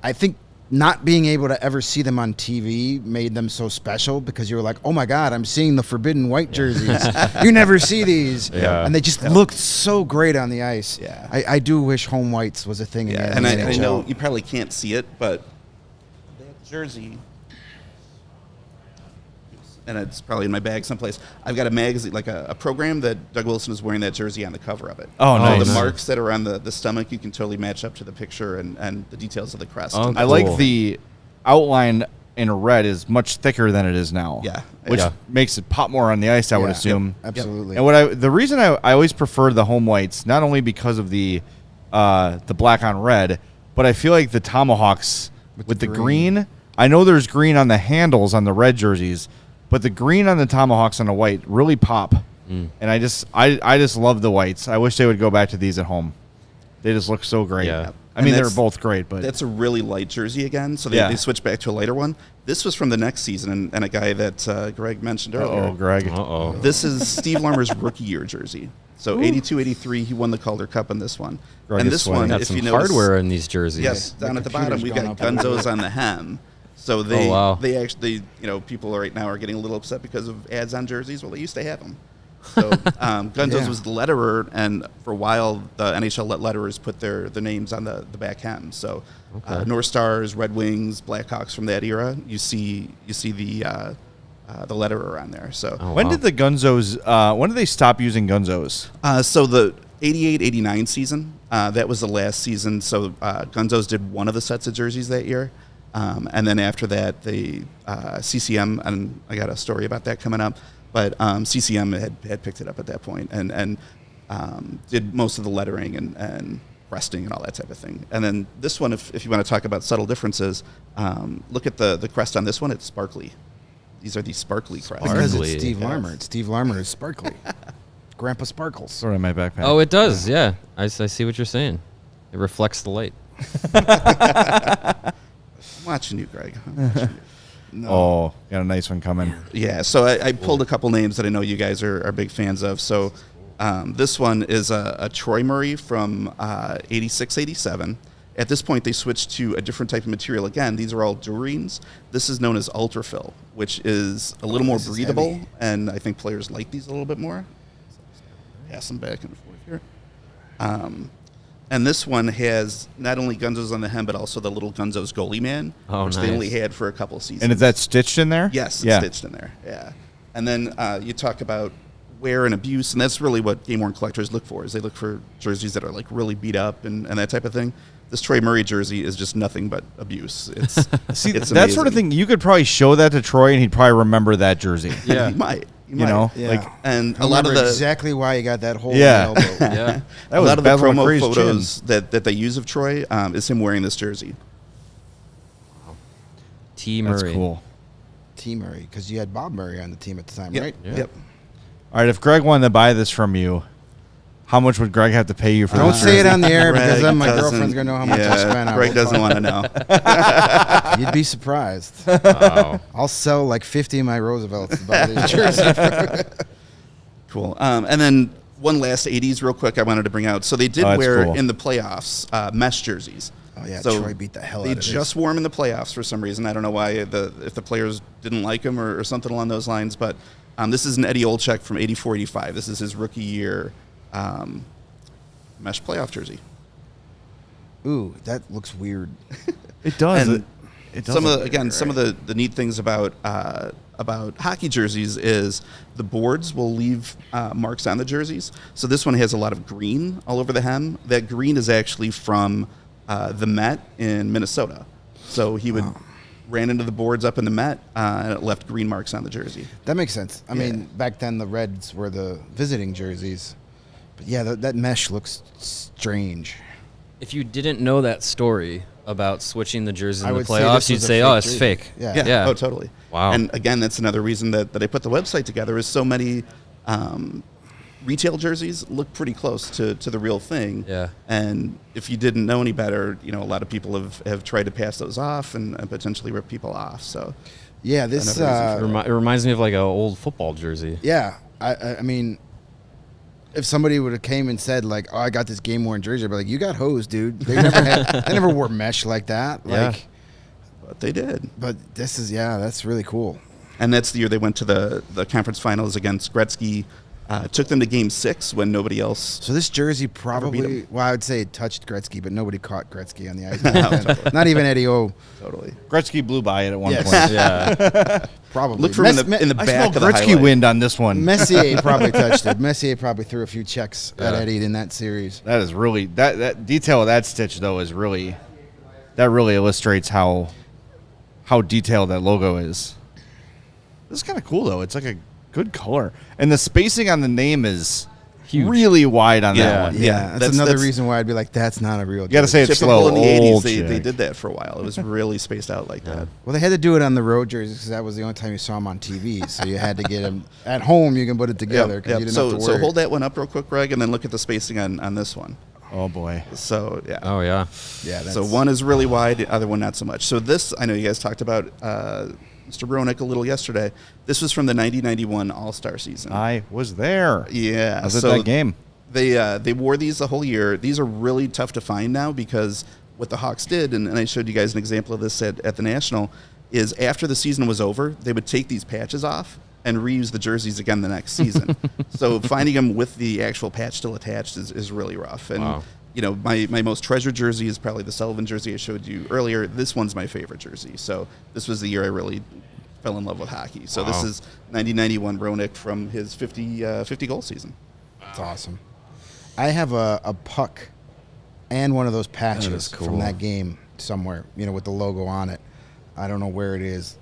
I think not being able to ever see them on TV made them so special because you were like, oh my God, I'm seeing the forbidden white jerseys. You never see these. Yeah. And they just looked so great on the ice. Yeah. I do wish home whites was a thing again. and I know you probably can't see it, but that jersey, and it's probably in my bag someplace. I've got a magazine, like a program that Doug Wilson is wearing that jersey on the cover of it. Oh, nice. The marks that are on the stomach, you can totally match up to the picture and the details of the crest. Oh, I like the outline in red is much thicker than it is now. Yeah. Which makes it pop more on the ice, I would assume. Yep, absolutely. And the reason I always prefer the home whites, not only because of the black on red, but I feel like the Tomahawks with the green. I know there's green on the handles on the red jerseys, but the green on the Tomahawks on the white really pop. And I just love the whites. I wish they would go back to these at home. They just look so great. Yeah. I mean, they're both great, but that's a really light jersey again. So they switched back to a lighter one. This was from the next season, and a guy that Greg mentioned earlier. Oh, Greg. This is Steve Larmer's rookie year jersey. So 82-83, he won the Calder Cup in this one. Greg and is this sweating. one, Got if some you notice, hardware in these jerseys. yes, down at the bottom we've got computer's gone up. Gunzos on the hem. So they actually, people right now are getting a little upset because of ads on jerseys. Well, they used to have them. So Gunzos was the letterer, and for a while the NHL let letterers put their names on the back hem. So North Stars, Red Wings, Blackhawks from that era, you see the letterer on there. So when did the Gunzos? When did they stop using Gunzos? so the 88-89 season, that was the last season. So Gunzos did one of the sets of jerseys that year. And then after that, the CCM, and I got a story about that coming up, but CCM had picked it up at that point and did most of the lettering and resting and all that type of thing. And then this one, if you want to talk about subtle differences, look at the crest on this one. It's sparkly. These are the sparkly crests. Because Sparkly. it's Steve Larmer. It's Steve Larmer is sparkly. Grandpa Sparkles. Sort of in my backpack. Oh, it does. Yeah. I see what you're saying. It reflects the light. I'm watching you, Greg. I'm watching you. Oh, got a nice one coming. Yeah, so I pulled a couple names that I know you guys are big fans of. So this one is a Troy Murray from 86-87. At this point, they switched to a different type of material. Again, these are all Dureens. This is known as Ultrafil, which is a little more breathable, and I think players like these a little bit more. Pass them back and forth here. And this one has not only Gunzos on the hem, but also the little Gunzos goalie man, which they only had for a couple of seasons. And is that stitched in there? Yes, it's stitched in there. Yeah. And then you talk about wear and abuse, and that's really what game-worn collectors look for, is they look for jerseys that are like really beat up and that type of thing. This Troy Murray jersey is just nothing but abuse. It's See, it's that sort of thing, you could probably show that to Troy, and he'd probably remember that jersey. Yeah, he might. You know, Yeah. like And I a lot of remember the exactly why you got that hole Yeah. in the elbow. Yeah. that a was lot of the Basil promo McCree's photos chin. that they use of Troy is him wearing this jersey. T. That's Murray. cool. T. Murray, because you had Bob Murray on the team at the time, Yep. right? Yeah. Yep. All right, if Greg wanted to buy this from you, How much would Greg have to pay you for Don't this say it jersey? on the air because Greg then my doesn't- girlfriend's going to know how much I spent on Greg it. doesn't want to know. You'd be surprised. Wow. I'll sell like 50 of my Roosevelts to buy this jersey. Cool. And then one last 80s real quick I wanted to bring out. So they did Oh, that's wear cool. in the playoffs mesh jerseys. Oh, yeah, So Troy beat the hell They out of this. just wore them in the playoffs for some reason. I don't know why, if the players didn't like them or something along those lines. But this is an Eddie Olczyk from 84-85. This is his rookie year mesh playoff jersey. Ooh, that looks weird. It does. And it does. some look of weird, right? some of the neat things about hockey jerseys is the boards will leave marks on the jerseys. So this one has a lot of green all over the hem. That green is actually from the Met in Minnesota. So he ran into the boards up in the Met and it left green marks on the jersey. That makes sense. I mean, back then the Reds were the visiting jerseys. But yeah, that mesh looks strange. If you didn't know that story about switching the jerseys I in the would say playoffs, this you'd was a say, fake "Oh, it's jersey." fake." Yeah. Yeah. Oh, totally. Wow. And again, that's another reason that I put the website together is so many retail jerseys look pretty close to the real thing. Yeah. And if you didn't know any better, a lot of people have tried to pass those off and potentially rip people off. So Yeah, this. Another reason It reminds me of like an old football jersey. Yeah, I mean, if somebody would have came and said like, "Oh, I got this game worn jersey," I'd be like, "You got hosed, dude. They never wore mesh like that." Yeah. Like, but they did. but this is that's really cool. And that's the year they went to the conference finals against Gretzky. Took them to Game 6 when nobody else. So this jersey beat probably, 'em. well, I would say it touched Gretzky, but nobody caught Gretzky on the ice. Not even Eddie O. Totally. Gretzky blew by it at one Yes. point. Yeah. Probably. Look for him in the I back smell of the Gretzky highlight. wind on this one. Messier probably touched it. Messier probably threw a few checks at Yeah. Eddie in that series. That is really that detail of that stitch though is really illustrates how detailed that logo is. This is kind of cool though. It's like a good color, and the spacing on the name is Huge. really wide on Yeah. that one. Yeah, that's another reason why I'd be like, that's not a real You got to jersey. say it's Typical slow. in the 80s, Old they chick. did that for a while. It was really spaced out like that. Well, they had to do it on the road jerseys because that was the only time you saw them on TV. So you had to get them at home. You can put it together because you didn't have to So worry. hold that one up real quick, Greg, and then look at the spacing on this one. Oh boy. So yeah. Oh yeah. Yeah, that's, So one is really wide, the other one not so much. So this, I know you guys talked about Mr. Bronick a little yesterday. This was from the 90-91 All-Star season. I was there. Yeah. I was at that game. They wore these the whole year. These are really tough to find now because what the Hawks did, and I showed you guys an example of this at the National, is after the season was over, they would take these patches off and reuse the jerseys again the next season. So finding them with the actual patch still attached is really rough. And Wow. my most treasured jersey is probably the Sullivan jersey I showed you earlier. This one's my favorite jersey. So this was the year I really fell in love with hockey. So this Wow. is 90-91 Bronick from his 50 goal season. That's awesome. I have a puck and one of those patches is cool. from that game somewhere, with the logo on it. I don't know where it is,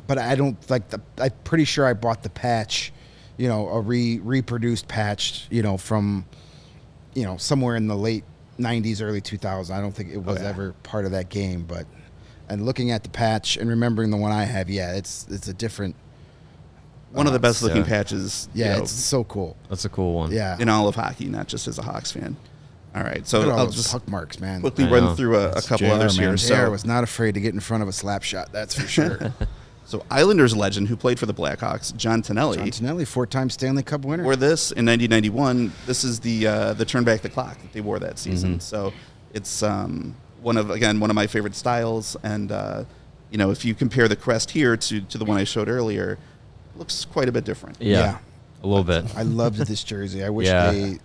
but I don't like I'm pretty sure I bought the patch, a reproduced patch, from, somewhere in the late 90s, early 2000s. I don't think it was ever part of that game, and looking at the patch and remembering the one I have, it's a different. One of the best looking yeah. patches Yeah, it's so cool. That's a cool one. Yeah, in all of hockey, not just as a Hawks fan. All right, so look at all I'll those just puck marks, man. quickly I run know. through a That's couple JR, others man. here. JR So, was not afraid to get in front of a slap shot. That's for sure. so Islanders legend who played for the Blackhawks, John Tonelli, John Tonelli, 4-time Stanley Cup winner. wore this in 90-91. This is the turn back the clock that they wore that season. So it's one of my favorite styles. And if you compare the crest here to the one I showed earlier, it looks quite a bit different. Yeah. A little bit. I loved this jersey. I wish Yeah. they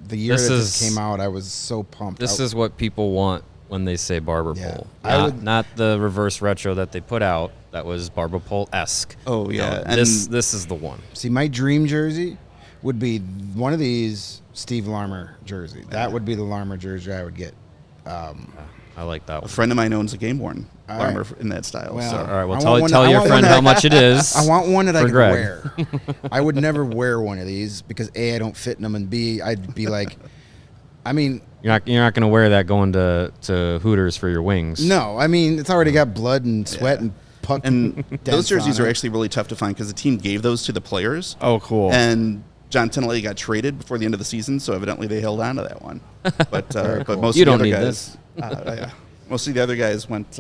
the year This that this is- came out. I was so pumped. This is what people want when they say barber Yeah. pole. I would- Not the reverse retro that they put out. That was barber pole-esque. Oh, yeah. No, And- this is the one. See, my dream jersey would be one of these Steve Larmer jersey. That would be the Larmer jersey I would get. I like that A one. friend of mine owns a game worn All armor right. in that style. Well, so. All right, well, I tell, want one- tell I your want friend one that how I- much it is. I want one that I for can Greg. wear. I would never wear one of these because A, I don't fit in them, and B, I'd be like, I mean, You're not going to wear that going to Hooters for your wings. no, I mean it's already got blood and sweat Yeah. and puck. And dents those jerseys on are it. actually really tough to find because the team gave those to the players. Oh, cool. And John Tinelli got traded before the end of the season, so evidently they held on to that one. But cool. most You of the don't other need guys, most of the other guys went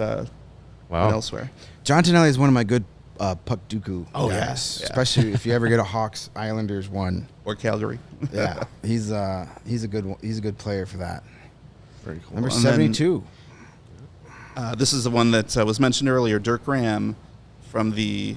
elsewhere. John Tinelli is one of my good puck dooku guys, yeah. especially if you ever get a Hawks Islanders one. Or Calgary. Yeah, he's a good player for that. Very cool. Number And then- 72. This is the one that was mentioned earlier, Dirk Graham from the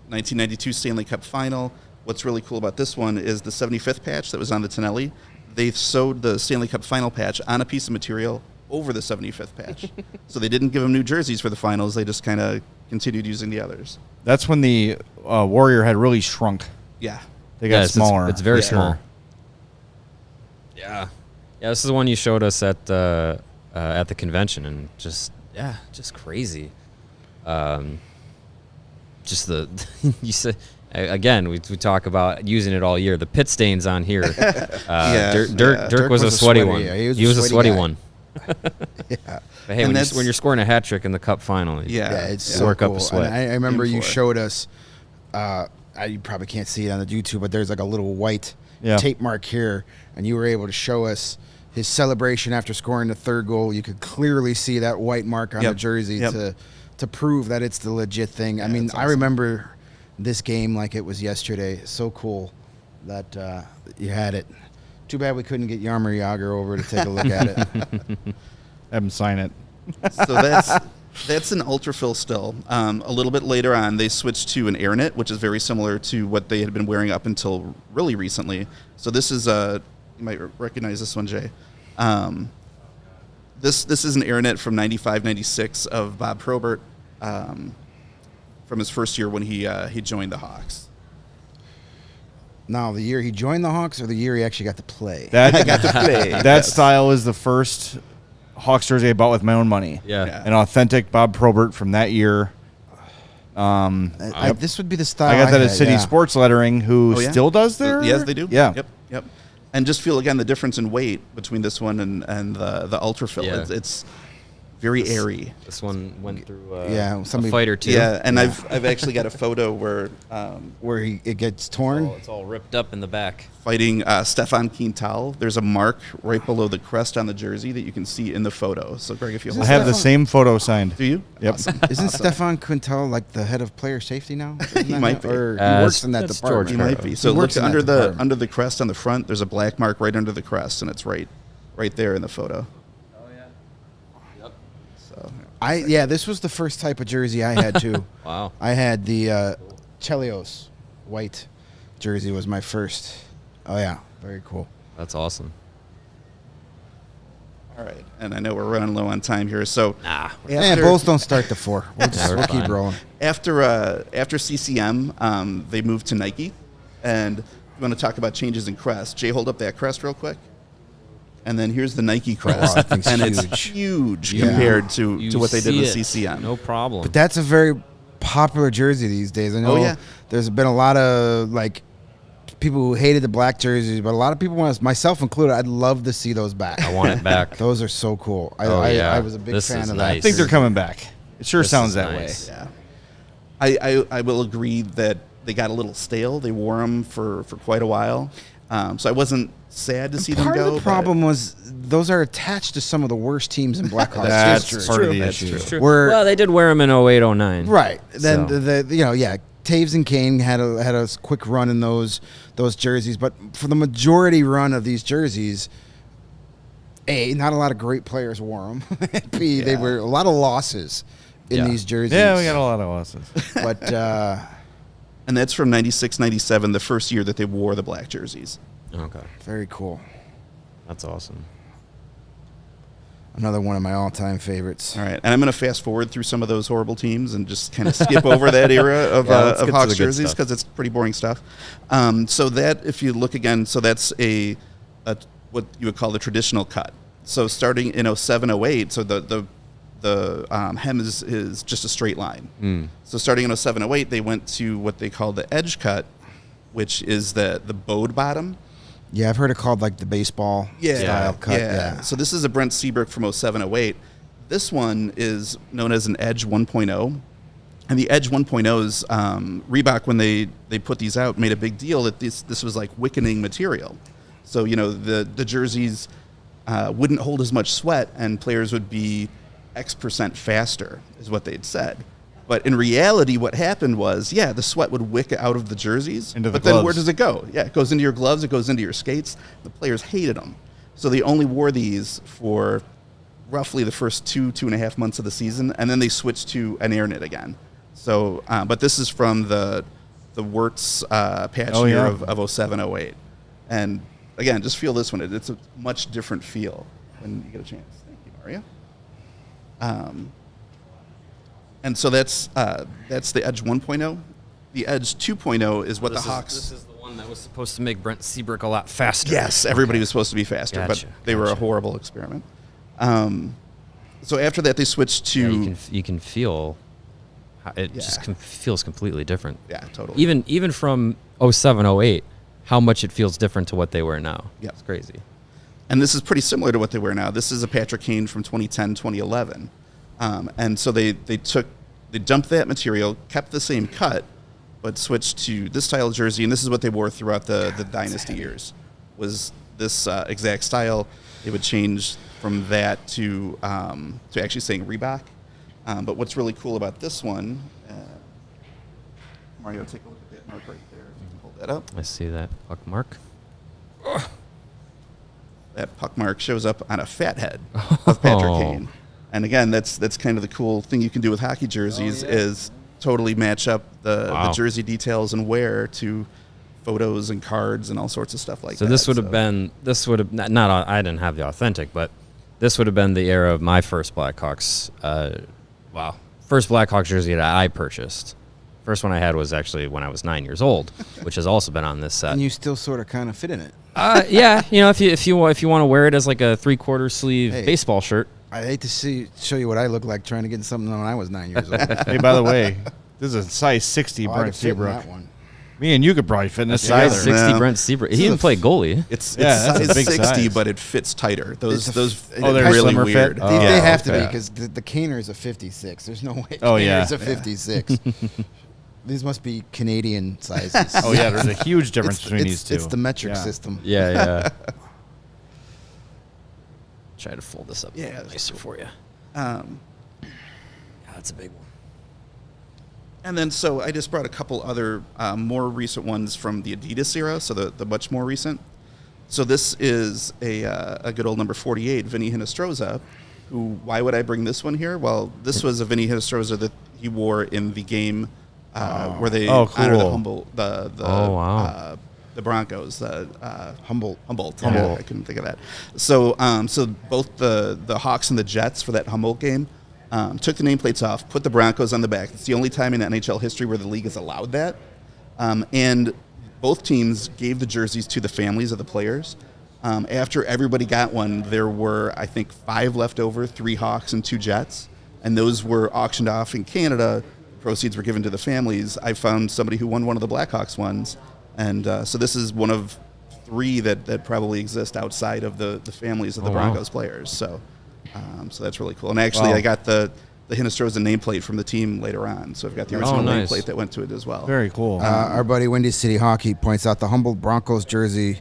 1992 Stanley Cup Final. What's really cool about this one is the 75th patch that was on the Tinelli. They sewed the Stanley Cup Final patch on a piece of material over the 75th patch. So they didn't give him new jerseys for the finals. They just kind of continued using the others. That's when the Warrior had really shrunk. Yeah. They got smaller. It's very Yeah. small. Yeah. Yeah, this is the one you showed us at the convention, and just crazy. Just the you said again. We talk about using it all year. The pit stains on here. Dirk was a sweaty one. Yeah, he was a sweaty guy. one. Yeah. But hey, And when you're scoring a hat trick in the Cup final, Yeah, it's you so work cool. up a sweat. And I remember Aim you for it. showed us. You probably can't see it on the YouTube, but there's like a little white tape mark here, and you were able to show us his celebration after scoring the third goal. You could clearly see that white mark on the jersey to prove that it's the legit thing. I mean, that's I awesome. remember this game like it was yesterday. So cool that you had it. Too bad we couldn't get Jaromir Jagr over to take a look at it. Have him sign it. So that's an ultrafill still. A little bit later on, they switched to an AirNet, which is very similar to what they had been wearing up until really recently. So this is you might recognize this one, Jay. This is an AirNet from 95-96 of Bob Probert from his first year when he joined the Hawks. Now, the year he joined the Hawks or the year he actually got to play? That Got to play. that style is the first Hawks jersey I bought with my own money. Yeah. An authentic Bob Probert from that year. This would be the style I got that had, at City Sports Lettering, who Oh, yeah? still does there. Yes, they do. Yeah. Yep. And just feel again the difference in weight between this one and the ultrafill. Yeah. It's very airy. This one went through Yeah, somebody- a fight or two. Yeah, and I've actually got a photo where Where it gets torn. It's all ripped up in the back. fighting Stefan Quintal. There's a mark right below the crest on the jersey that you can see in the photo. So, Greg, if you I have the same photo signed. do you? Yep. Awesome. Isn't Stefan Quintal like the head of player safety now? He might be. Or he works in that that's department. He George might be. So He look works in that under department. under the crest on the front. There's a black mark right under the crest, and it's right there in the photo. Oh yeah. Yep. So This was the first type of jersey I had too. Wow. I had the Chelios white jersey was my first. Oh yeah, very cool. That's awesome. all right, and I know we're running low on time here. So Man, Bulls don't start to 4. We'll we're keep fine. rolling. after CCM, they moved to Nike, and we want to talk about changes in crest. Jay, hold up that crest real quick. And then here's the Nike crest, that thing's and huge. it's huge Yeah. compared to You what they did see with it. CCM. No problem. But that's a very popular jersey these days. I know Oh, yeah. there's been a lot of like people who hated the black jerseys, but a lot of people want us, myself included, I'd love to see those back. I want it back. Those are so cool. Yeah. I was a big This fan is of nice. I think they're coming back. It sure This sounds is that nice. way. Yeah, I will agree that they got a little stale. They wore them for quite a while, so I wasn't sad to see them Part go. of the but- problem was those are attached to some of the worst teams in Blackhawks That's history. part of the That's issue. true. Where- Well, they did wear them in 08, 09. Right. Then So. the Toews and Kane had a quick run in those jerseys, but for the majority run of these jerseys, A, not a lot of great players wore them. B, they Yeah. were a lot of losses in Yeah. these jerseys. Yeah, we got a lot of losses. But And that's from 96, 97, the first year that they wore the black jerseys. Okay. very cool. That's awesome. Another one of my all-time favorites. All right, and I'm going to fast forward through some of those horrible teams and just kind of skip over that era of, Yeah, let's get to Hawks the good jerseys stuff. because it's pretty boring stuff. So that, if you look again, so that's a what you would call the traditional cut. So starting in 07, 08, so the hem is just a straight line. So starting in 07, 08, they went to what they call the edge cut, which is the bowed bottom. Yeah, I've heard it called like the baseball style cut. Yeah. So this is a Brent Seabrook from 07, 08. This one is known as an Edge 1.0. And the Edge 1.0s, Reebok, when they put these out, made a big deal that this was like wickening material. So, the jerseys wouldn't hold as much sweat and players would be X% faster, is what they'd said. But in reality, what happened was, the sweat would wick out of the jerseys. But then where does it go? Yeah, it goes into your gloves, it goes into your skates. The players hated them. So they only wore these for roughly the first 2.5 months of the season, and then they switched to an air knit again. So, but this is from the Wirtz patch year of 07, 08. And again, just feel this one. It's a much different feel when you get a chance. Thank you, Maria. And so that's the Edge 1.0. The Edge 2.0 is what the Hawks... This is the one that was supposed to make Brent Seabrook a lot faster. Yes, everybody was supposed to be faster, but they were a horrible experiment. So after that, they switched to... you can feel... It just feels completely different. Yeah, totally. Even from 07, 08, how much it feels different to what they wear now. Yeah. It's crazy. And this is pretty similar to what they wear now. This is a Patrick Kane from 2010, 2011. And so they dumped that material, kept the same cut, but switched to this style of jersey. And this is what they wore throughout the Dynasty years, was this exact style. They would change from that to actually saying Reebok. But what's really cool about this one, Mario, take a look at that mark right there. If you can hold that up. I see that puck mark. That puck mark shows up on a fat head of Patrick Kane. And again, that's kind of the cool thing you can do with hockey jerseys is totally match up the jersey details and wear to photos and cards and all sorts of stuff like that. So this would have been not I didn't have the authentic, but this would have been the era of my first Blackhawks. First Blackhawks jersey that I purchased. First one I had was actually when I was 9 years old, which has also been on this set. And you still sort of kind of fit in it. If you want to wear it as like a 3/4 sleeve baseball shirt. I hate to show you what I look like trying to get something when I was 9 years old. Hey, by the way, this is a size 60 Brent Seabrook. Me and you could probably fit in this Size together. 60 Brent Seabrook. He even played goalie. It's that's a size big 60, size. but it fits tighter. They're they're really slimmer weird. fit? They have to be okay. because the Caner is a 56. There's no way Oh, Caner yeah. is a 56. These must be Canadian sizes. Oh, yeah, there's a huge difference between these two. It's the metric system. Yeah. Try to fold this up a Yeah, little nicer for you. That's a big one. And then, so I just brought a couple other more recent ones from the Adidas era, so the much more recent. So this is a good old number 48, Vinny Hinostroza, who, why would I bring this one here? Well, this was a Vinny Hinostroza that he wore in the game where they honored the Broncos, Humboldt. Yeah, I couldn't think of that. So both the Hawks and the Jets for that Humboldt game took the nameplates off, put the Broncos on the back. It's the only time in NHL history where the league has allowed that. And both teams gave the jerseys to the families of the players. After everybody got one, there were, I think, 5 left over, 3 Hawks and 2 Jets. And those were auctioned off in Canada. Proceeds were given to the families. I found somebody who won one of the Blackhawks ones. And so this is one of 3 that probably exist outside of the families of the Broncos players. So that's really cool. And actually, I got the Hinostroza nameplate from the team later on. So I've got the original nameplate that went to it as well. Very cool. Our buddy Windy City Hockey points out the Humboldt Broncos jersey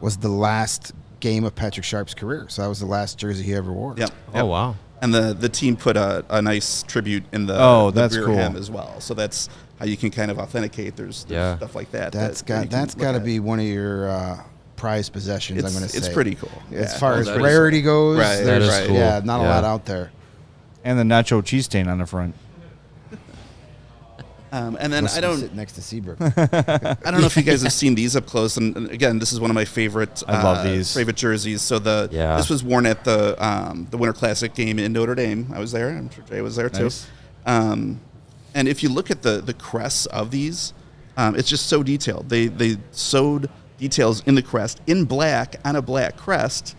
was the last game of Patrick Sharp's career. So that was the last jersey he ever wore. Yep. Oh, wow. And the team put a nice tribute in the that's rear cool. hem as well. So that's how you can kind of authenticate. There's stuff like that. That's got to be one of your prized possessions. I'm going to say it's pretty cool. As far as rarity goes, Right. there's That is cool. not a lot out there. And the nacho cheese stain on the front. And then Must sit next to Seabrook. I don't know if you guys have seen these up close. And again, this is one of my favorite. I love these. Favorite jerseys. So this was worn at the Winter Classic game in Notre Dame. I was there. I'm sure Jay was there too. Nice. And if you look at the crests of these, it's just so detailed. They sewed details in the crest in black on a black crest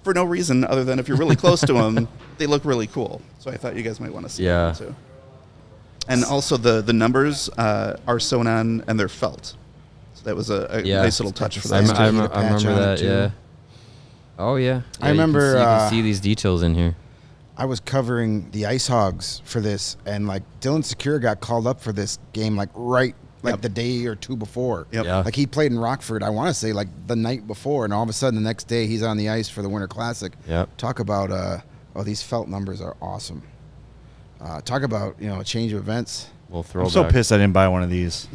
for no reason other than if you're really close to them, they look really cool. So I thought you guys might want to see that too. And also the numbers are sewn on and they're felt. So that was a nice little touch for that. I remember that, yeah. Oh, yeah. I remember... You can see these details in here. I was covering the Ice Hogs for this, and like Dylan Secure got called up for this game the day or two before. Yep. Yeah. Like he played in Rockford, I want to say like the night before, and all of a sudden the next day he's on the ice for the Winter Classic. Yep. Talk about these felt numbers are awesome. Talk about a change of events. We'll throw I'm so pissed I didn't buy one of these.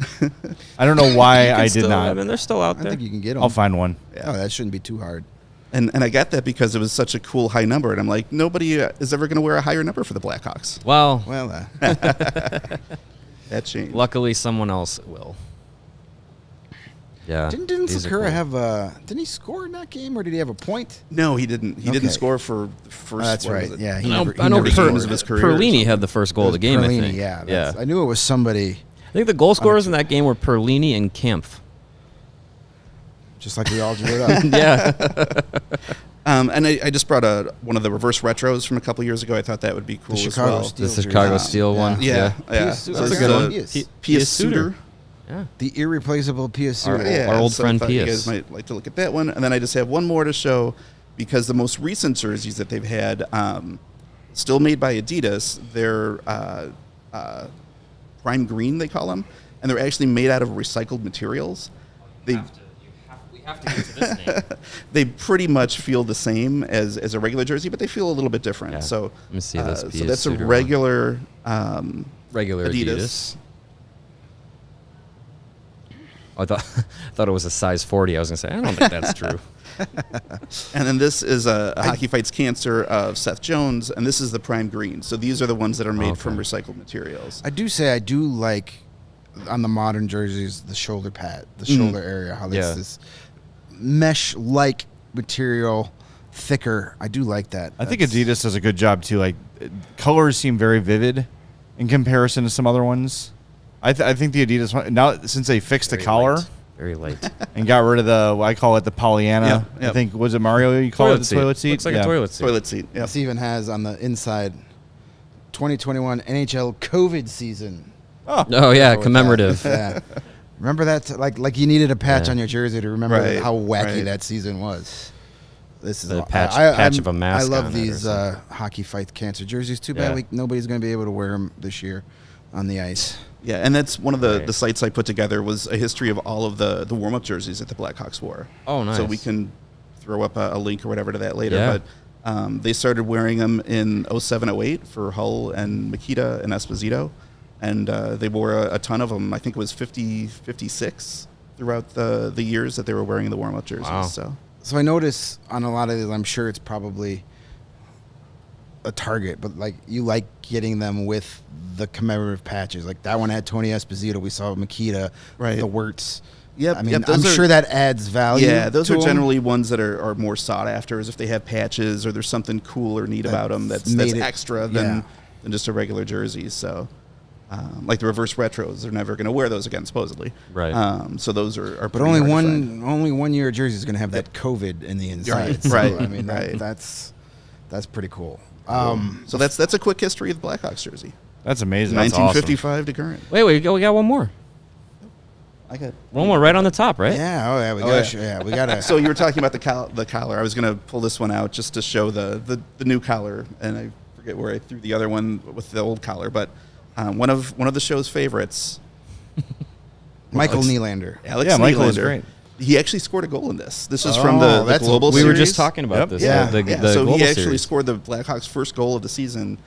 I don't know why I did not. I mean, they're still out I there. think you can get them. I'll find one. Oh, that shouldn't be too hard. And I got that because it was such a cool high number, and I'm like, nobody is ever going to wear a higher number for the Blackhawks. Well, That changed. luckily someone else will. Yeah. Didn't these are Sakura cool. have didn't he score in that game, or did he have a point? No, he didn't. He Okay. didn't score for the first. That's what right. was it? Yeah, I know never games scored. of his career or Perlini something. had the first goal of the game, I Perlini, think. yeah. I knew it was somebody, I think the goal scorers in that game were Perlini and Kempf. just like we all drew it up. Yeah. And I just brought one of the reverse retros from a couple years ago. I thought that would be cool The as Chicago well. Steel The jersey. Chicago Steel one. Yeah. Pius So Suter. this That's a is good the one. Pius. Pius Suter. Yeah. The irreplaceable Pius Suter. Our old so friend I thought you Pius. guys might like to look at that one. And then I just have one more to show because the most recent jerseys that they've had, still made by Adidas, they're prime green, they call them. And they're actually made out of recycled materials. We have to get to this name. They pretty much feel the same as a regular jersey, but they feel a little bit different. Yeah. So Let me see this So Pius that's a Suter one. regular Regular Adidas. Oh, I thought it was a size 40. I was going to say, I don't think that's true. And then this is a Hockey Fights Cancer of Seth Jones, and this is the prime green. So these are the ones that are made from recycled materials. I do say I do like on the modern jerseys the shoulder pad, the shoulder area, how there's Yeah. this mesh-like material, thicker. I do like that. I think Adidas does a good job too. Like colors seem very vivid in comparison to some other ones. I think the Adidas one now since they fixed the collar Very light. and got rid of I call it the Pollyanna. Yep. I think was it Mario? You call it the toilet seat? Looks like Yeah. a toilet seat. Toilet seat. Yeah. This even has on the inside 2021 NHL COVID season. Oh, yeah, Go with that. commemorative. Yeah. Remember that? Like you needed a patch Yeah. on your jersey to remember Right, how wacky right. that season was. This is The aw- patch of a I mask love on it or these something. Hockey Fight Cancer jerseys. Too bad Yeah. nobody's going to be able to wear them this year on the ice. Yeah, and that's one of the Right. sites I put together was a history of all of the warm-up jerseys that the Blackhawks wore. Oh, nice. So we can throw up a link or whatever to that later. Yeah. But they started wearing them in 07-08 for Hull and Makita and Esposito. And they wore a ton of them. I think it was 56 throughout the years that they were wearing the warm-up jerseys. Wow. So I notice on a lot of these, I'm sure it's probably a Target, but like you like getting them with the commemorative patches. Like that one had Tony Esposito. We saw Makita, Right. the Wirtz. Yep, I mean, yep, those I'm are- sure that adds value. Yeah, those to are 'em. generally ones that are more sought after, is if they have patches or there's something cool or neat about them that's made it- extra yeah. than just a regular jersey. So, like the reverse retros, they're never going to wear those again, supposedly. Right. So those are But pretty only hard to find. one year jersey is going to have that COVID in the inside. Right, So, right, I mean, right. that's pretty cool. So that's a quick history of the Blackhawks jersey, That's amazing. That's 1955 to current. Wait, we got one more. I got. One more right on the top, right? Yeah, oh yeah, we Oh, got yeah. we got to. So you were talking about the collar. I was going to pull this one out just to show the new collar, and I forget where I threw the other one with the old collar. But one of the show's favorites, Michael Alex- Nylander. Alex Yeah, Michael is Nylander, great. He actually scored a goal in this. This is Oh, from the that's- Global We Series. were just talking about Yep. this. Yeah. The Yeah, the so global he actually series. scored the Blackhawks' first goal of the season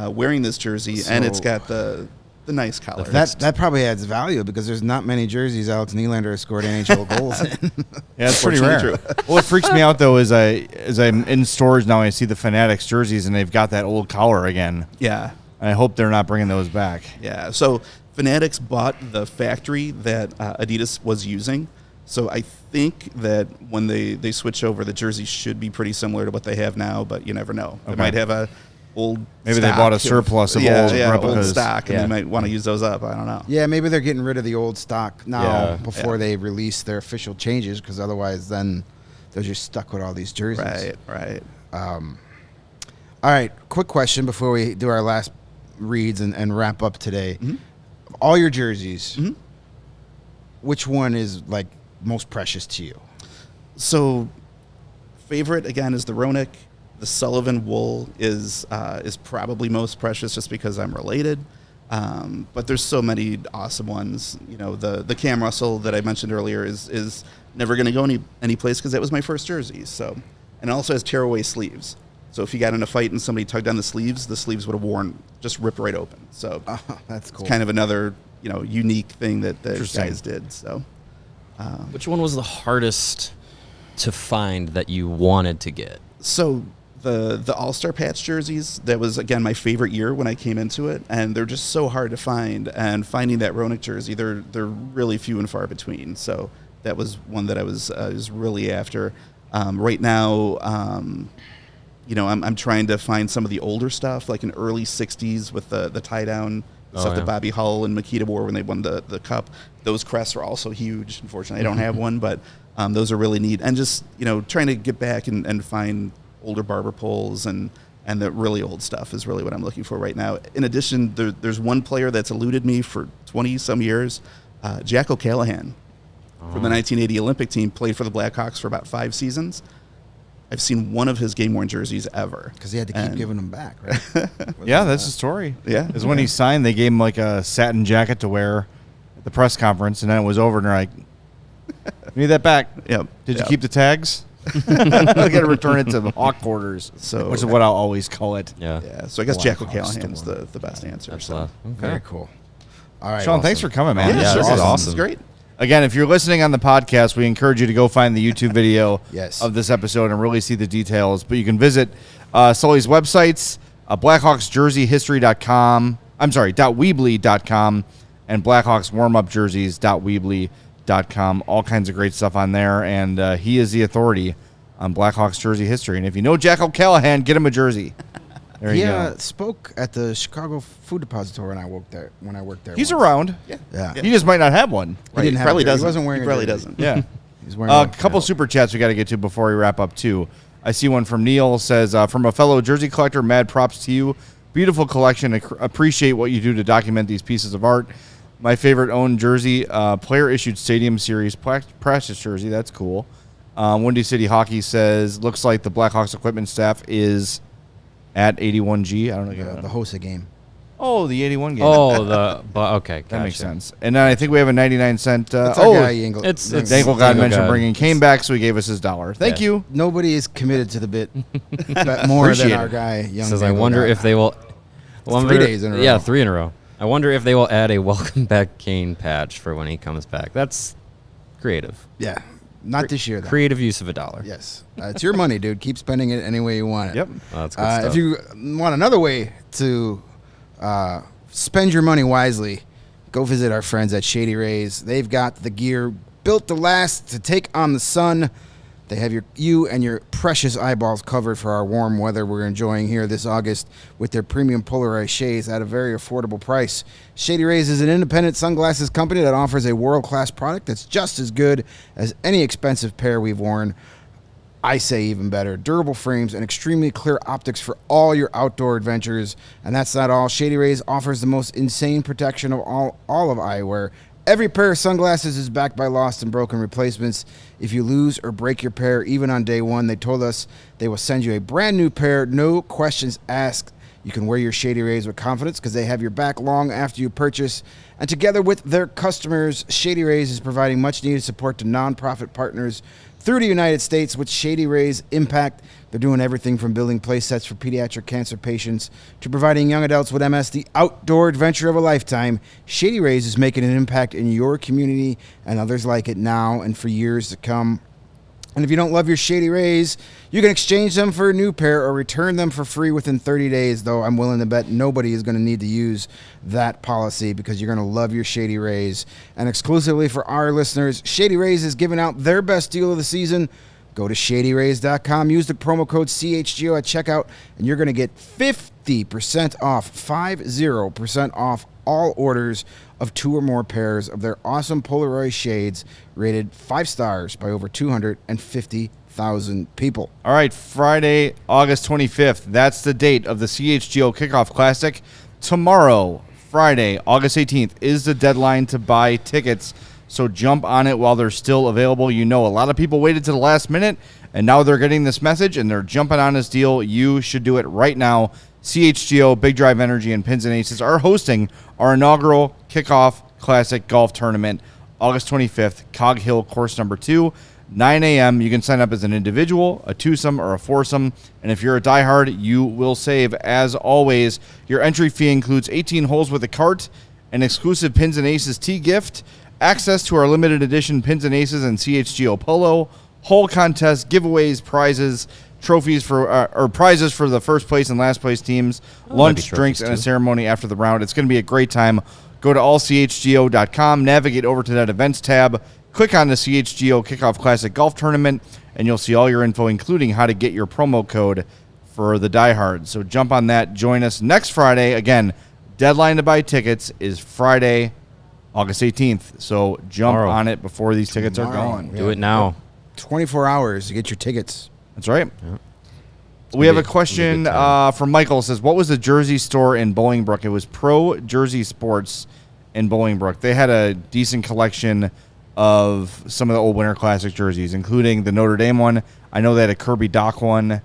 wearing this jersey, and it's So- got the nice collar. That probably adds value because there's not many jerseys Alex Nylander has scored NHL goals in. Yeah, it's pretty rare. Fortunately true. What freaks me out though is I'm in stores now. I see the Fanatics jerseys and they've got that old collar again. Yeah. I hope they're not bringing those back. Yeah, so Fanatics bought the factory that Adidas was using. So I think that when they switch over, the jerseys should be pretty similar to what they have now, but you never know. They Okay. might have a old Maybe they stock bought a surplus of old old replicas. stock, and Yeah. they might want to use those up. I don't know. Yeah, maybe they're getting rid of the old stock now Yeah. before Yeah. they release their official changes because otherwise then they're just stuck with all these jerseys. Right. All right, quick question before we do our last reads and wrap up today. Mm-hmm. All your jerseys, Mhm. which one is like most precious to you? So, favorite again is the Roenick. The Sullivan wool is probably most precious just because I'm related. But there's so many awesome ones. You know, the Cam Russell that I mentioned earlier is never going to go any place because that was my first jersey. So, and it also has tear-away sleeves. So if you got in a fight and somebody tugged on the sleeves would have just ripped right open. So that's cool. It's kind of another, unique thing that the guys did. So, which one was the hardest to find that you wanted to get? So the All-Star patch jerseys, that was, again, my favorite year when I came into it, and they're just so hard to find. And finding that Roenick jersey, they're really few and far between. So that was one that I was really after. Right now, I'm trying to find some of the older stuff, like in early 60s with the tie-down stuff that Bobby Hull and Makita wore when they won the cup. Those crests are also huge. Unfortunately, I don't have one, but those are really neat. And just, trying to get back and find older barber poles and the really old stuff is really what I'm looking for right now. In addition, there's one player that's eluded me for 20-some years, Jack O'Callahan from the 1980 Olympic team, played for the Blackhawks for about 5 seasons. I've seen one of his game-worn jerseys ever. Because he had to keep giving them back, right? Yeah, that's the story. Yeah. Is when he signed, they gave him like a satin jacket to wear at the press conference, and then it was over, and they're like, "We need that back." Yep. Did you keep the tags? I got to return it to Hawk quarters, So- which is what I'll always call it. Yeah, so I guess Jack O'Callahan's the best answer. That's So. Very cool. All right, Sean, thanks for coming, man. Yeah, this sure. is awesome. This is great. Again, if you're listening on the podcast, we encourage you to go find the YouTube video Yes. of this episode and really see the details. But you can visit Sully's websites, BlackhawksJerseyHistory.com. I'm sorry, .weebly.com and BlackhawksWarmUpJerseys.weebly.com. All kinds of great stuff on there, and he is the authority on Blackhawks jersey history. And if you know Jack O'Callahan, get him a jersey. There you He go. spoke at the Chicago Food Depository when I worked there. He's once. around. Yeah. He just might not have one. He didn't have probably a jersey. doesn't. He wasn't wearing He a probably jersey. doesn't. Yeah. He's wearing A couple super chats we got to get to before we wrap up, too. I see one from Neil. Says, from a fellow jersey collector, mad props to you. Beautiful collection. Appreciate what you do to document these pieces of art. My favorite owned jersey, player-issued Stadium Series practice jersey. That's cool. Windy City Hockey says, looks like the Blackhawks equipment staff is at 81G. I don't know. the Hosa game. Oh, the 81 game. Oh, okay, that makes gotcha. sense. And then I think we have a 99-cent. That's our guy, Engel. it's- Dangle God Dangle mentioned God. bringing Kane back, so he gave us his $1. Thank Yeah. you. Nobody is committed to the bit but more Appreciate than our it. guy, Young Says, I Dangle wonder God. if they will. 3 days in a row. Yeah, 3 in a row. I wonder if they will add a welcome back Kane patch for when he comes back. That's creative. Yeah. Not this year, though. Creative use of $1. Yes. It's your money, dude. Keep spending it any way you want it. Yep. Oh, that's good stuff. If you want another way to spend your money wisely, go visit our friends at Shady Rays. They've got the gear built to last, to take on the sun. They have you and your precious eyeballs covered for our warm weather we're enjoying here this August with their premium polarized shades at a very affordable price. Shady Rays is an independent sunglasses company that offers a world-class product that's just as good as any expensive pair we've worn. I say even better. Durable frames and extremely clear optics for all your outdoor adventures. And that's not all. Shady Rays offers the most insane protection of all of eyewear. Every pair of sunglasses is backed by lost and broken replacements. If you lose or break your pair, even on day one, they told us they will send you a brand new pair, no questions asked. You can wear your Shady Rays with confidence because they have your back long after you purchase. And together with their customers, Shady Rays is providing much needed support to nonprofit partners through the United States with Shady Rays Impact. They're doing everything from building play sets for pediatric cancer patients to providing young adults with MS the outdoor adventure of a lifetime. Shady Rays is making an impact in your community and others like it now and for years to come. And if you don't love your Shady Rays, you can exchange them for a new pair or return them for free within 30 days, though I'm willing to bet nobody is going to need to use that policy because you're going to love your Shady Rays. And exclusively for our listeners, Shady Rays is giving out their best deal of the season. Go to ShadyRays.com, use the promo code CHGO at checkout, and you're going to get 50% off, 50% off all orders of 2 or more pairs of their awesome Polaroid shades rated 5 stars by over 250,000 people. All right, Friday, August 25th. That's the date of the CHGO Kickoff Classic. Tomorrow, Friday, August 18th, is the deadline to buy tickets. So jump on it while they're still available. You know, a lot of people waited to the last minute, and now they're getting this message, and they're jumping on this deal. You should do it right now. CHGO, Big Drive Energy, and Pins and Aces are hosting our inaugural Kickoff Classic Golf Tournament, August 25th, Cog Hill, course number 2, 9 a.m. You can sign up as an individual, a twosome, or a foursome. And if you're a diehard, you will save. As always, your entry fee includes 18 holes with a cart, an exclusive Pins and Aces tee gift, access to our limited edition Pins and Aces and CHGO Polo, hole contests, giveaways, prizes, trophies for or prizes for the first place and last place teams, lunch, drinks, and a ceremony after the round. It's going to be a great time. Go to allchgo.com, navigate over to that events tab, click on the CHGO Kickoff Classic Golf Tournament, and you'll see all your info, including how to get your promo code for the diehards. So jump on that. Join us next Friday. Again, deadline to buy tickets is Friday, August 18th. So jump on it before these tickets are gone. Do it now. 24 hours to get your tickets. That's right. Yeah. We have a question from Michael. It says, what was the jersey store in Bolingbrook? It was Pro Jersey Sports in Bolingbrook. They had a decent collection of some of the old Winter Classic jerseys, including the Notre Dame one. I know they had a Kirby Doc one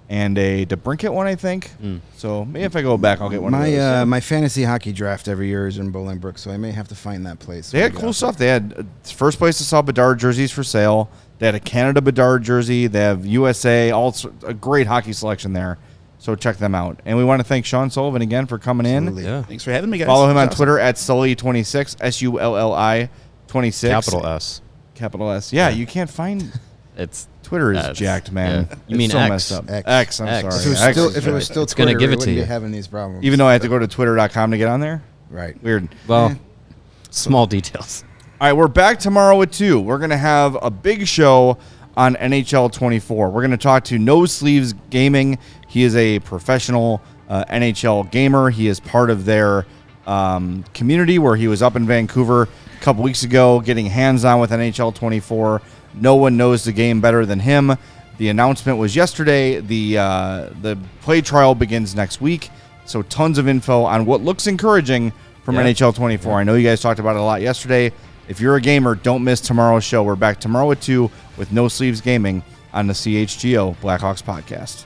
and a DeBrincat one, I think. So maybe if I go back, I'll get one of those. My fantasy hockey draft every year is in Bolingbrook, so I may have to find that place. They had cool stuff. They had first place I saw Bedard jerseys for sale. They had a Canada Bedard jersey. They have USA, a great hockey selection there. So check them out. And we want to thank Sean Sullivan again for coming in. Yeah. Thanks for having me, guys. Follow him on Twitter at Sully26, Sulli 26. Capital S. Capital S. Yeah, you can't find It's Twitter is S. jacked, man. Yeah. You It's mean so X. messed up. X. I'm X. sorry. If it was still It's gonna Twitter, give we it to wouldn't you. be having these problems. Even though I have to go to twitter.com to get on there? Right. Weird. well, small details. All right, we're back tomorrow at 2. We're going to have a big show on NHL 24. We're going to talk to No Sleeves Gaming. He is a professional NHL gamer. He is part of their community where he was up in Vancouver a couple weeks ago getting hands-on with NHL 24. No one knows the game better than him. The announcement was yesterday. The play trial begins next week. So tons of info on what looks encouraging from NHL 24. I know you guys talked about it a lot yesterday. If you're a gamer, don't miss tomorrow's show. We're back tomorrow at 2 with No Sleeves Gaming on the CHGO Blackhawks podcast.